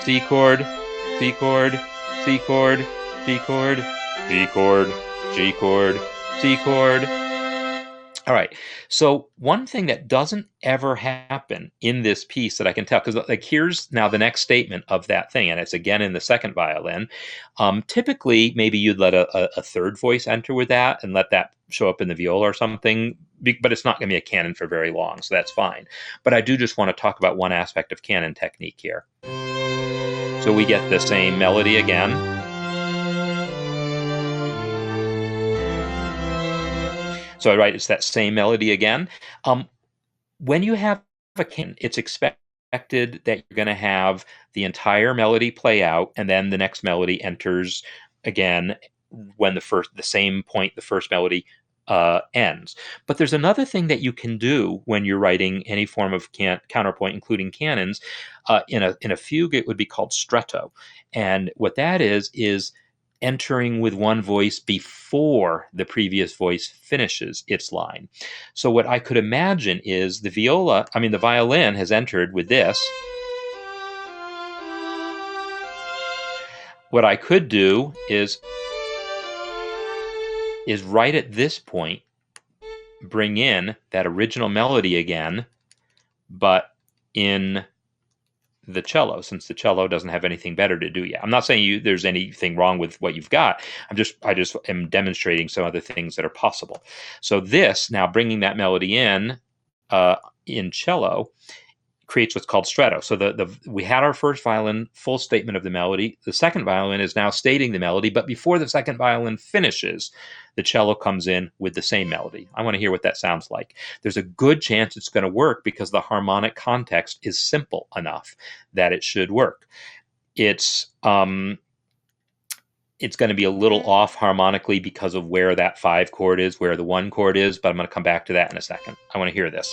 A: C chord, C chord, C chord, C chord, C chord, G chord, C chord. All right. So one thing that doesn't ever happen in this piece that I can tell, because like here's now the next statement of that thing, and it's again in the second violin. Typically, maybe you'd let a third voice enter with that and let that show up in the viola or something, but it's not going to be a canon for very long, so that's fine. But I do just want to talk about one aspect of canon technique here. So we get the same melody again. So right, it's that same melody again. When you have a canon, it's expected that you're going to have the entire melody play out, and then the next melody enters again when the same point the first melody ends. But there's another thing that you can do when you're writing any form of counterpoint, including canons. In a fugue, it would be called stretto, and what that is entering with one voice before the previous voice finishes its line. So what I could imagine is the violin has entered with this. What I could do is right at this point, bring in that original melody again, but in the cello, since the cello doesn't have anything better to do yet. I'm not saying there's anything wrong with what you've got. I just am demonstrating some other things that are possible. So this, now bringing that melody in cello, creates what's called stretto. So we had our first violin full statement of the melody. The second violin is now stating the melody, but before the second violin finishes, the cello comes in with the same melody. I want to hear what that sounds like. There's a good chance it's going to work because the harmonic context is simple enough that it should work. It's going to be a little off harmonically because of where that 5 chord is, where the 1 chord is, but I'm going to come back to that in a second. I want to hear this.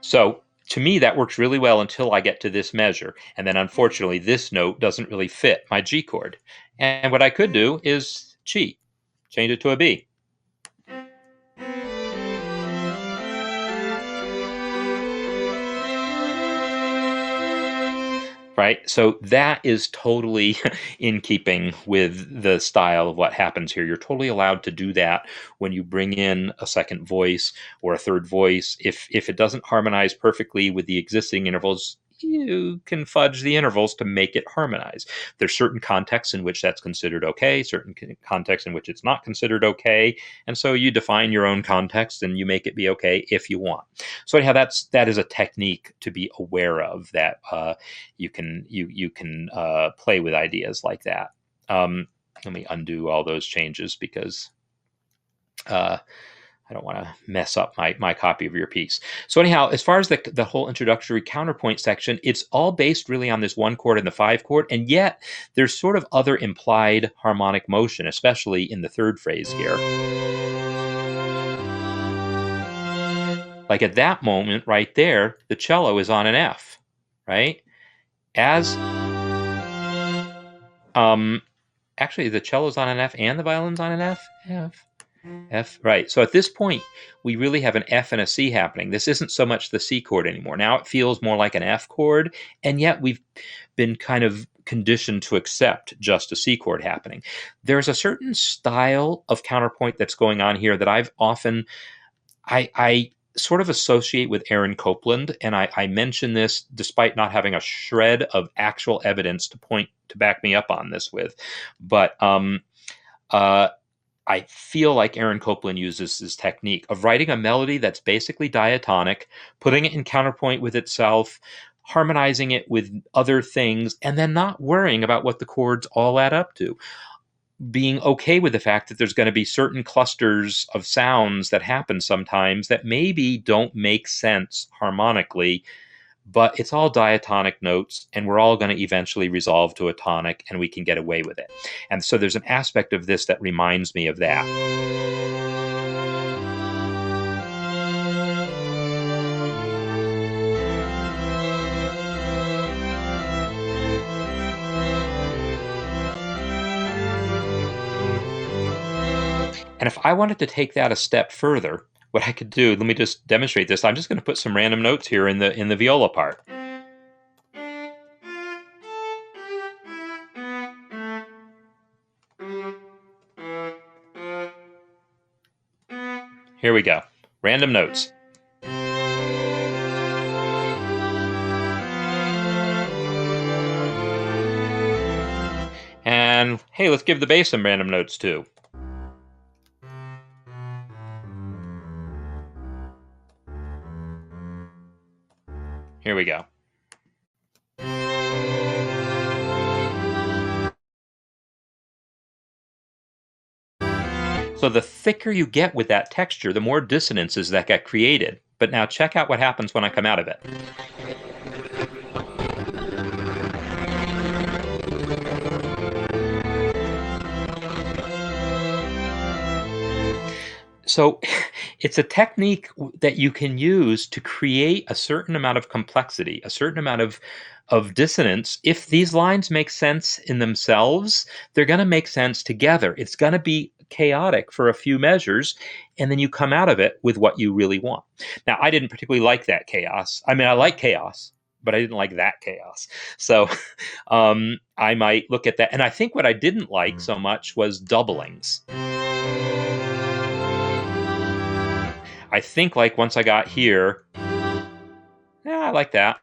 A: So to me, that works really well until I get to this measure. And then unfortunately, this note doesn't really fit my G chord. And what I could do is cheat, change it to a B. Right? So that is totally in keeping with the style of what happens here. You're totally allowed to do that when you bring in a second voice or a third voice. If it doesn't harmonize perfectly with the existing intervals, you can fudge the intervals to make it harmonize. There's certain contexts in which that's considered okay, certain contexts in which it's not considered okay, and so you define your own context and you make it be okay if you want. So anyhow, that is a technique to be aware of, that you can play with ideas like that. Let me undo all those changes because I don't want to mess up my copy of your piece. So anyhow, as far as the whole introductory counterpoint section, it's all based really on this 1 chord and the 5 chord, and yet there's sort of other implied harmonic motion, especially in the 3rd phrase here. Like at that moment right there, the cello is on an F, right? Actually, the cello's on an F and the violin's on an F. F, right. So at this point, we really have an F and a C happening. This isn't so much the C chord anymore. Now it feels more like an F chord, and yet we've been kind of conditioned to accept just a C chord happening. There's a certain style of counterpoint that's going on here that I've often, I sort of associate with Aaron Copland, and I mention this despite not having a shred of actual evidence to back me up on this with. But I feel like Aaron Copland uses this technique of writing a melody that's basically diatonic, putting it in counterpoint with itself, harmonizing it with other things, and then not worrying about what the chords all add up to. Being okay with the fact that there's going to be certain clusters of sounds that happen sometimes that maybe don't make sense harmonically, but it's all diatonic notes, and we're all going to eventually resolve to a tonic, and we can get away with it. And so there's an aspect of this that reminds me of that. And if I wanted to take that a step further, what I could do, let me just demonstrate this. I'm just going to put some random notes here in the viola part. Here we go. Random notes. And hey, let's give the bass some random notes too. Here we go. So the thicker you get with that texture, the more dissonances that get created. But now check out what happens when I come out of it. So it's a technique that you can use to create a certain amount of complexity, a certain amount of dissonance. If these lines make sense in themselves, they're going to make sense together. It's going to be chaotic for a few measures, and then you come out of it with what you really want. Now, I didn't particularly like that chaos. I mean, I like chaos, but I didn't like that chaos. So I might look at that. And I think what I didn't like so much was doublings. I think like once I got here, yeah, I like that.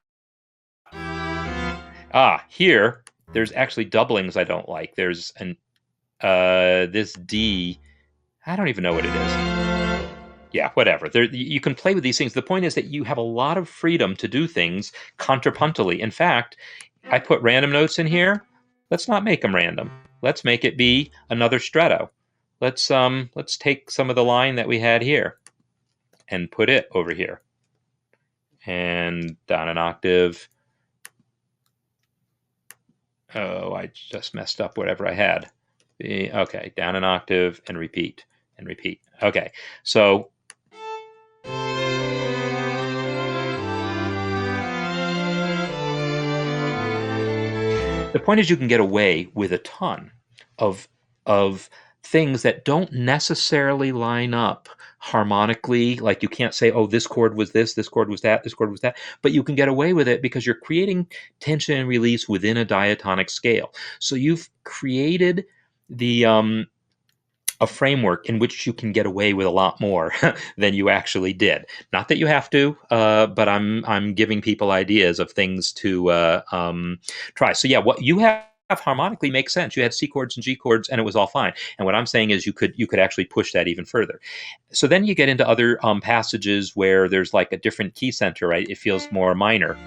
A: Here, there's actually doublings I don't like. There's this D, I don't even know what it is. Yeah, whatever. You can play with these things. The point is that you have a lot of freedom to do things contrapuntally. In fact, I put random notes in here. Let's not make them random. Let's make it be another stretto. Let's take some of the line that we had here and put it over here. And down an octave. Oh, I just messed up whatever I had. Okay, down an octave and repeat and repeat. Okay, so the point is you can get away with a ton of things that don't necessarily line up harmonically. Like you can't say, oh, this chord was this chord was that, this chord was that, but you can get away with it because you're creating tension and release within a diatonic scale. So you've created the a framework in which you can get away with a lot more than you actually did. Not that you have to, but I'm giving people ideas of things to try. So yeah, what you have harmonically makes sense. You had C chords and G chords, and it was all fine. And what I'm saying is you could actually push that even further. So then you get into other passages where there's like a different key center, right? It feels more minor.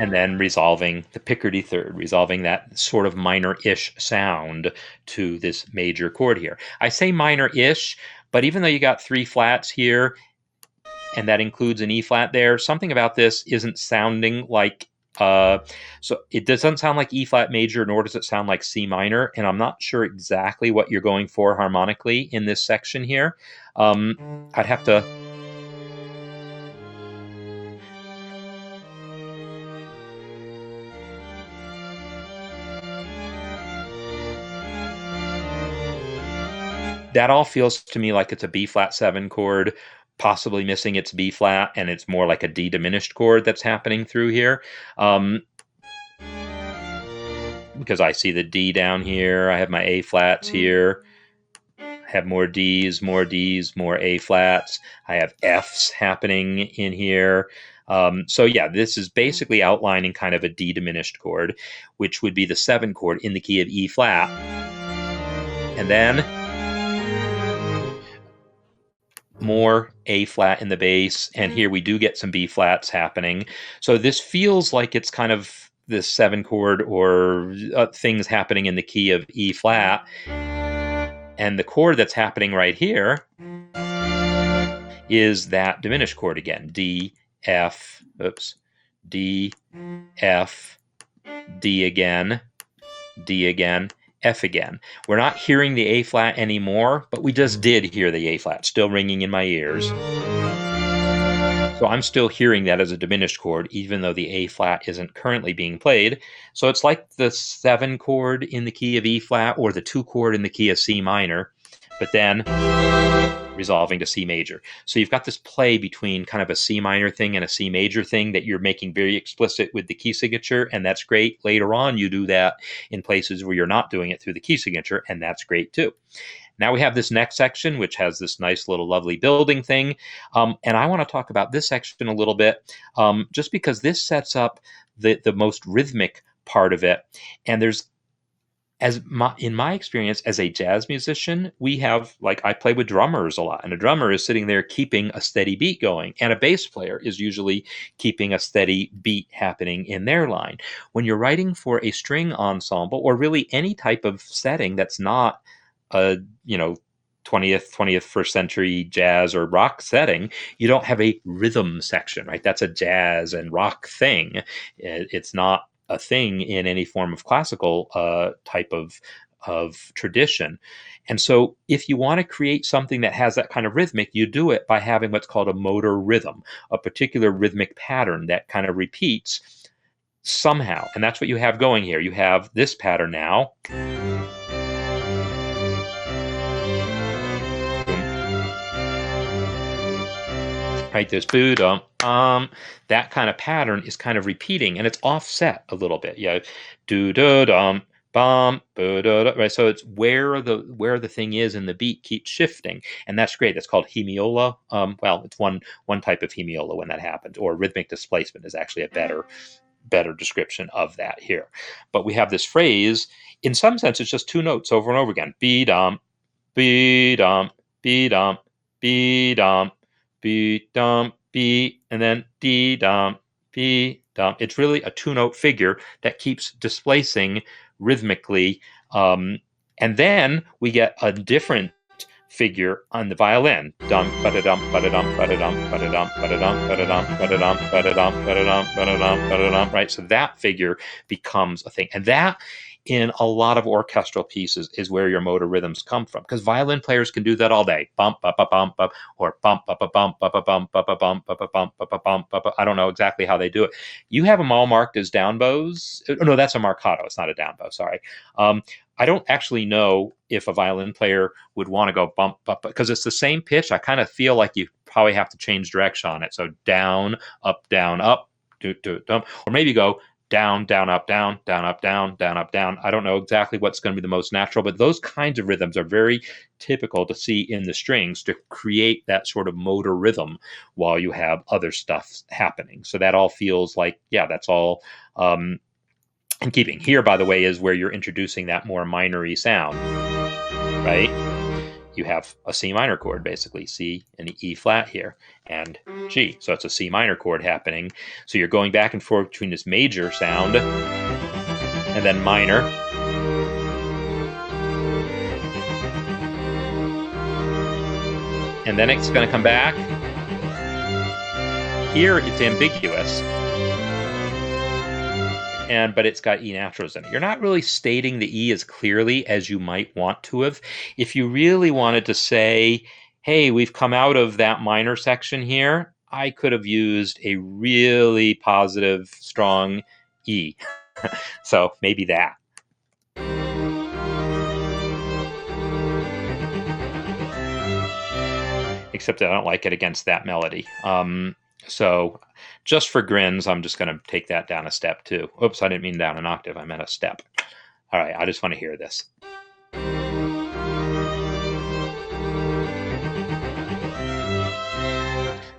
A: And then resolving the Picardy third, resolving that sort of minor-ish sound to this major chord here. I say minor-ish, but even though you got 3 flats here, and that includes an E flat there, something about this isn't sounding like, so it doesn't sound like E flat major, nor does it sound like C minor, and I'm not sure exactly what you're going for harmonically in this section here. I'd have to... That all feels to me like it's a B flat 7 chord, possibly missing its B flat, and it's more like a D diminished chord that's happening through here. Because I see the D down here, I have my A flats here, I have more Ds, more A flats, I have Fs happening in here. So yeah, this is basically outlining kind of a D diminished chord, which would be the 7 chord in the key of E flat. And then more A flat in the bass, and here we do get some B flats happening. So this feels like it's kind of this 7 chord or things happening in the key of E flat. And the chord that's happening right here is that diminished chord again, D, F, D, F, D again, F again. We're not hearing the A flat anymore, but we just did hear the A flat, still ringing in my ears. So I'm still hearing that as a diminished chord, even though the A flat isn't currently being played. So it's like the 7 chord in the key of E flat or the 2 chord in the key of C minor, but then resolving to C major. So you've got this play between kind of a C minor thing and a C major thing that you're making very explicit with the key signature, and that's great. Later on, you do that in places where you're not doing it through the key signature, and that's great too. Now we have this next section, which has this nice little lovely building thing, and I want to talk about this section a little bit, just because this sets up the most rhythmic part of it, and there's in my experience as a jazz musician, we have, like, I play with drummers a lot, and a drummer is sitting there keeping a steady beat going, and a bass player is usually keeping a steady beat happening in their line. When you're writing for a string ensemble, or really any type of setting that's not a 20th, 21st century jazz or rock setting, you don't have a rhythm section, right? That's a jazz and rock thing. It's not a thing in any form of classical type of tradition. And so if you want to create something that has that kind of rhythmic, you do it by having what's called a motor rhythm, a particular rhythmic pattern that kind of repeats somehow. And that's what you have going here. You have this pattern now. Right, this boom, that kind of pattern is kind of repeating, and it's offset a little bit. Yeah, do do dum bum, right? So it's where the thing is in the beat keeps shifting, and that's great. That's called hemiola. Well, it's one type of hemiola when that happens, or rhythmic displacement is actually a better description of that here. But we have this phrase. In some sense, it's just 2 notes over and over again. Be dum, be dum, be dum, be dum. B dum B, and then D dum B dum. It's really a 2-note figure that keeps displacing rhythmically, and then we get a different figure on the violin. Dum ba-da-dum ba-da-dum ba-da-dum ba-da-dum ba-da-dum ba-da-dum ba-da-dum ba-da-dum ba-da-dum ba-da-dum ba-da-dum. Right, so that figure becomes a thing, and that in a lot of orchestral pieces is where your motor rhythms come from, because violin players can do that all day. Bump, bump, bump, bump, or bump, bump, bump, bump, bump, bump, bump, bump, bump, bump, bump. I don't know exactly how they do it. You have them all marked as down bows. Oh, no, that's a marcato. It's not a down bow. Sorry. I don't actually know if a violin player would want to go bump, bump, because it's the same pitch. I kind of feel like you probably have to change direction on it. So down, up, do, or maybe go down, down, up, down, down, up, down, down, up, down. I don't know exactly what's going to be the most natural, but those kinds of rhythms are very typical to see in the strings to create that sort of motor rhythm while you have other stuff happening. So that all feels like, yeah, that's all in keeping. Here, by the way, is where you're introducing that more minor-y sound, right? You have a C minor chord, basically, C and E flat here, and G. So it's a C minor chord happening. So you're going back and forth between this major sound and then minor. And then it's going to come back. Here, it's ambiguous. But it's got E naturals in it. You're not really stating the E as clearly as you might want to have. If you really wanted to say, hey, we've come out of that minor section here, I could have used a really positive, strong E. So maybe that. Except I don't like it against that melody. So just for grins, I'm just going to take that down a step too. Oops, I didn't mean down an octave. I meant a step. All right, I just want to hear this.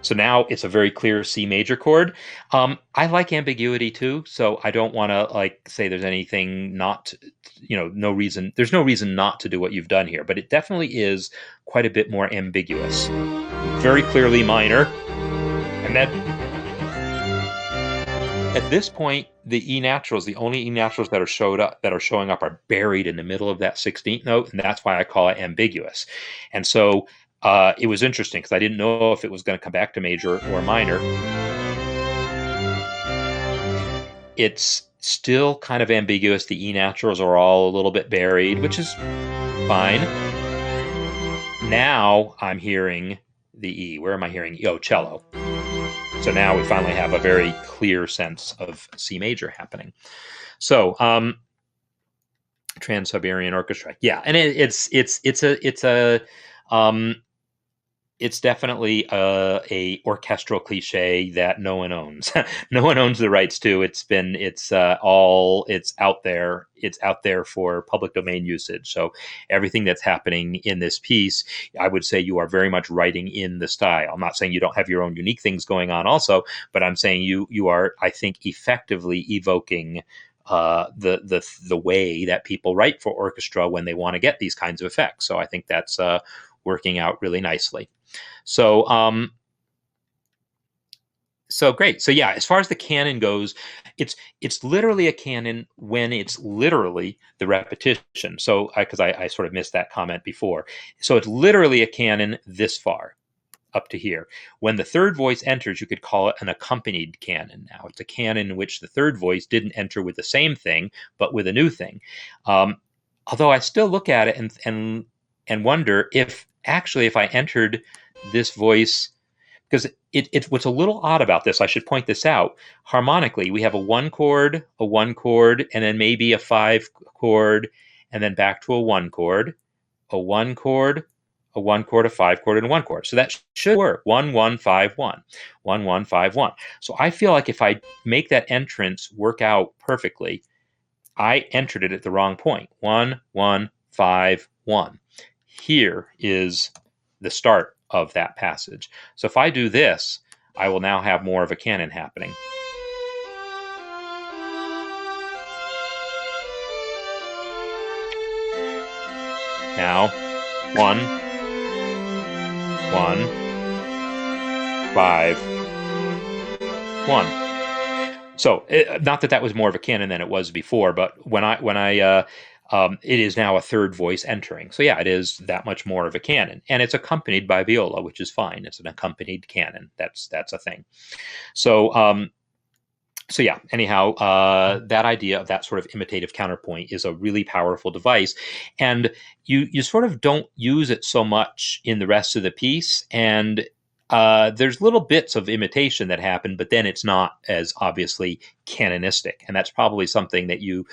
A: So now it's a very clear C major chord. I like ambiguity too, so I don't want to like say there's anything not, no reason. There's no reason not to do what you've done here, but it definitely is quite a bit more ambiguous. Very clearly minor. And then at this point, the E naturals, the only E naturals that are showing up are buried in the middle of that 16th note, and that's why I call it ambiguous. And so it was interesting because I didn't know if it was going to come back to major or minor. It's still kind of ambiguous. The E naturals are all a little bit buried, which is fine. Now I'm hearing the E. Where am I hearing E? Oh, cello. So now we finally have a very clear sense of C major happening. So Trans-Siberian Orchestra, yeah, and it's definitely a orchestral cliche that no one owns. No one owns the rights to. It's out there. It's out there for public domain usage. So everything that's happening in this piece, I would say you are very much writing in the style. I'm not saying you don't have your own unique things going on also, but I'm saying you are, I think, effectively evoking the way that people write for orchestra when they want to get these kinds of effects. So I think that's working out really nicely. So great. So yeah, as far as the canon goes, it's literally a canon when it's literally the repetition. So because I sort of missed that comment before. So it's literally a canon this far, up to here. When the third voice enters, you could call it an accompanied canon. Now it's a canon in which the third voice didn't enter with the same thing, but with a new thing. Although I still look at it and wonder if I entered this voice, because what's a little odd about this, I should point this out. Harmonically, we have a 1 chord, and then maybe a 5 chord, and then back to a 1 chord, a 1 chord, a 1 chord, a 5 chord, and a 1 chord. So that should work. 1 1 5 1, 1 1 5 1. So I feel like if I make that entrance work out perfectly, I entered it at the wrong point. 1 1 5 1. Here is the start of that passage. So if I do this, I will now have more of a canon happening. Now, 1 1 5 1. So not that was more of a canon than it was before, but when I it is now a third voice entering. So yeah, it is that much more of a canon, and it's accompanied by viola, which is fine. It's an accompanied canon. That's a thing. So So yeah, anyhow, that idea of that sort of imitative counterpoint is a really powerful device, and you sort of don't use it so much in the rest of the piece, and there's little bits of imitation that happen, but then it's not as obviously canonistic, and that's probably something that you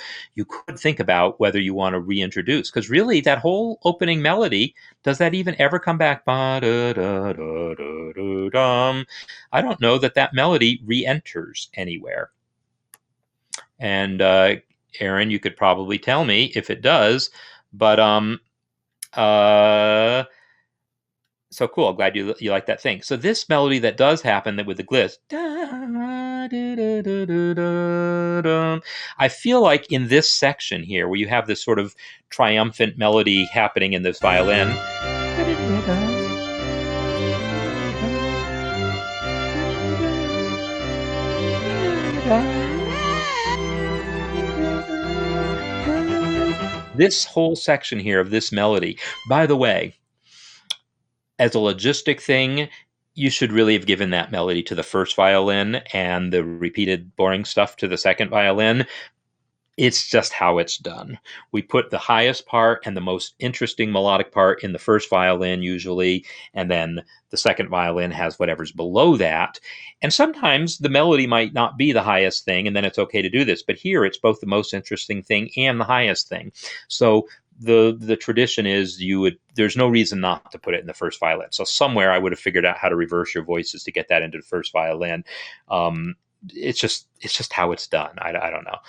A: could think about whether you want to reintroduce, because really that whole opening melody, does that even ever come back? Ba-da-da-da-da-da-dum. I don't know that that melody re-enters anywhere. And Aaron, you could probably tell me if it does. But uh, so cool. I'm glad you like that thing. So this melody that does happen that with the glitch, I feel like in this section here, where you have this sort of triumphant melody happening in this violin. This whole section here of this melody, by the way, as a logistic thing, you should really have given that melody to the first violin and the repeated boring stuff to the second violin. It's just how it's done. We put the highest part and the most interesting melodic part in the first violin usually, and then the second violin has whatever's below that. And sometimes the melody might not be the highest thing, and then it's okay to do this. But here it's both the most interesting thing and the highest thing. So the tradition is there's no reason not to put it in the first violin. So somewhere I would have figured out how to reverse your voices to get that into the first violin. It's just how it's done. I don't know.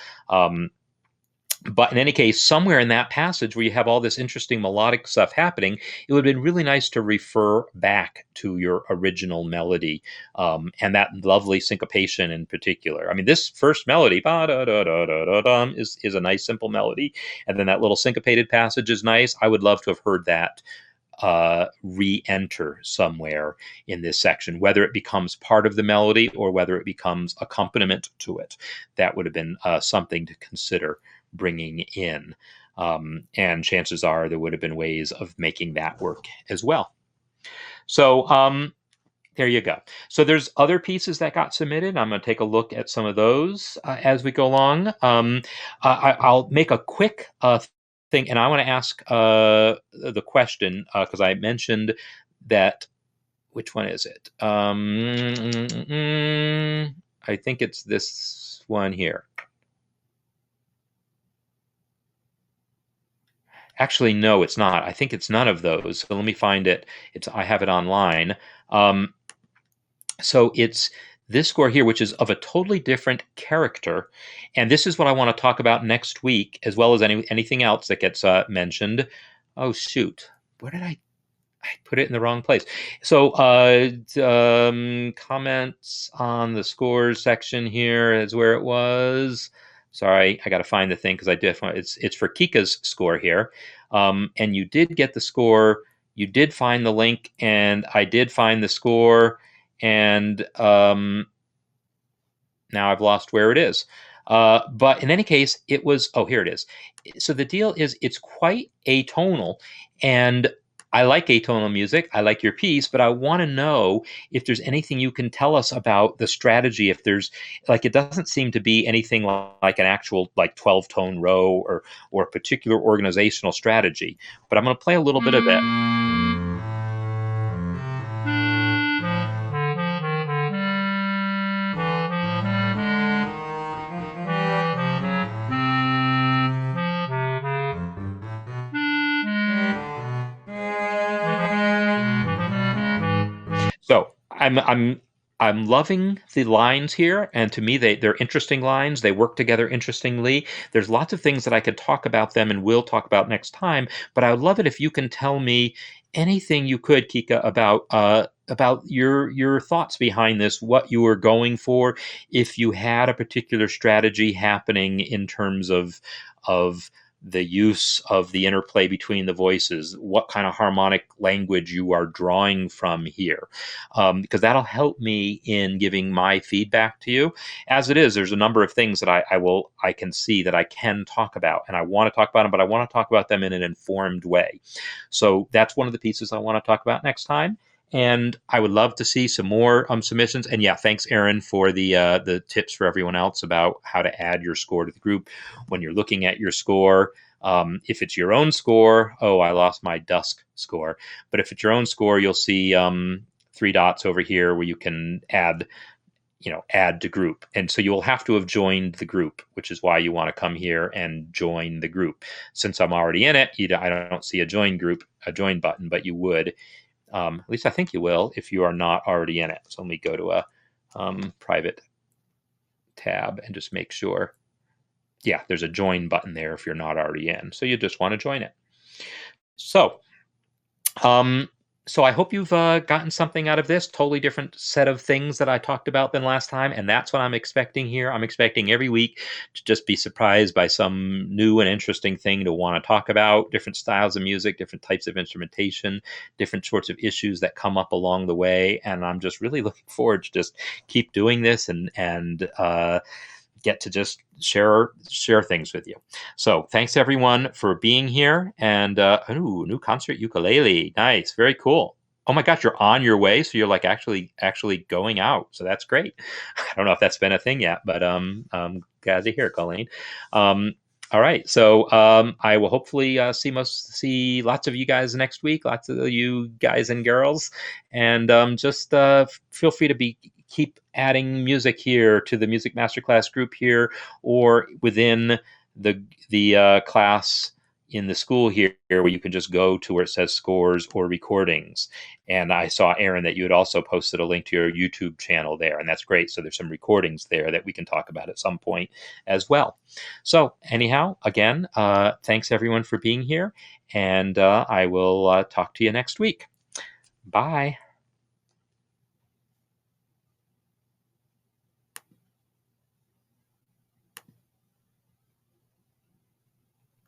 A: But in any case, somewhere in that passage where you have all this interesting melodic stuff happening, it would have been really nice to refer back to your original melody, and that lovely syncopation in particular. I mean, this first melody, is a nice, simple melody, and then that little syncopated passage is nice. I would love to have heard that re-enter somewhere in this section, whether it becomes part of the melody or whether it becomes accompaniment to it. That would have been something to consider bringing in. And chances are there would have been ways of making that work as well. So there you go. So there's other pieces that got submitted. I'm going to take a look at some of those as we go along. I'll make a quick thing, and I want to ask the question because I mentioned that. Which one is it? I think it's this one here. Actually, no, it's not. I think it's none of those. So let me find it. I have it online. So it's this score here, which is of a totally different character. And this is what I want to talk about next week, as well as anything else that gets mentioned. Oh, shoot. Where did I put it in the wrong place? So comments on the scores section here is where it was. Sorry, I got to find the thing because I definitely it's for Kika's score here, and you did get the score. You did find the link, and I did find the score, and now I've lost where it is. But in any case, it was. Oh, here it is. So the deal is, it's quite atonal, and I like atonal music. I like your piece, but I want to know if there's anything you can tell us about the strategy. If there's it doesn't seem to be anything like an actual 12-tone row or a particular organizational strategy. But I'm going to play a little bit of it. So I'm loving the lines here, and to me they're interesting lines. They work together interestingly. There's lots of things that I could talk about them and will talk about next time, but I would love it if you can tell me anything you could, Kika, about your thoughts behind this, what you were going for, if you had a particular strategy happening in terms of the use of the interplay between the voices, what kind of harmonic language you are drawing from here, because that'll help me in giving my feedback to you. As it is, there's a number of things that I can see that I can talk about, and I want to talk about them, but I want to talk about them in an informed way. So that's one of the pieces I want to talk about next time. And I would love to see some more submissions. And yeah, thanks, Aaron, for the tips for everyone else about how to add your score to the group when you're looking at your score. If it's your own score, oh, I lost my dusk score. But if it's your own score, you'll see 3 dots over here where you can add to group. And so you'll have to have joined the group, which is why you want to come here and join the group. Since I'm already in it, I don't see a join button, but you would. At least I think you will if you are not already in it. So let me go to a private tab and just make sure. Yeah, there's a join button there if you're not already in. So you just want to join it. So, so I hope you've gotten something out of this. Totally different set of things that I talked about than last time, and that's what I'm expecting here. I'm expecting every week to just be surprised by some new and interesting thing to want to talk about, different styles of music, different types of instrumentation, different sorts of issues that come up along the way, and I'm just really looking forward to just keep doing this and get to just share things with you. So thanks everyone for being here. And new concert ukulele, nice, very cool. Oh my gosh, you're on your way, so you're like actually going out. So that's great. I don't know if that's been a thing yet, but I'm glad to hear, Colleen. All right, so I will hopefully see lots of you guys next week, lots of you guys and girls, and just feel free to keep adding music here to the Music Masterclass group here, or within the class in the school here, where you can just go to where it says scores or recordings. And I saw, Aaron, that you had also posted a link to your YouTube channel there, and that's great. So there's some recordings there that we can talk about at some point as well. So anyhow, again, thanks everyone for being here, and I will talk to you next week. Bye.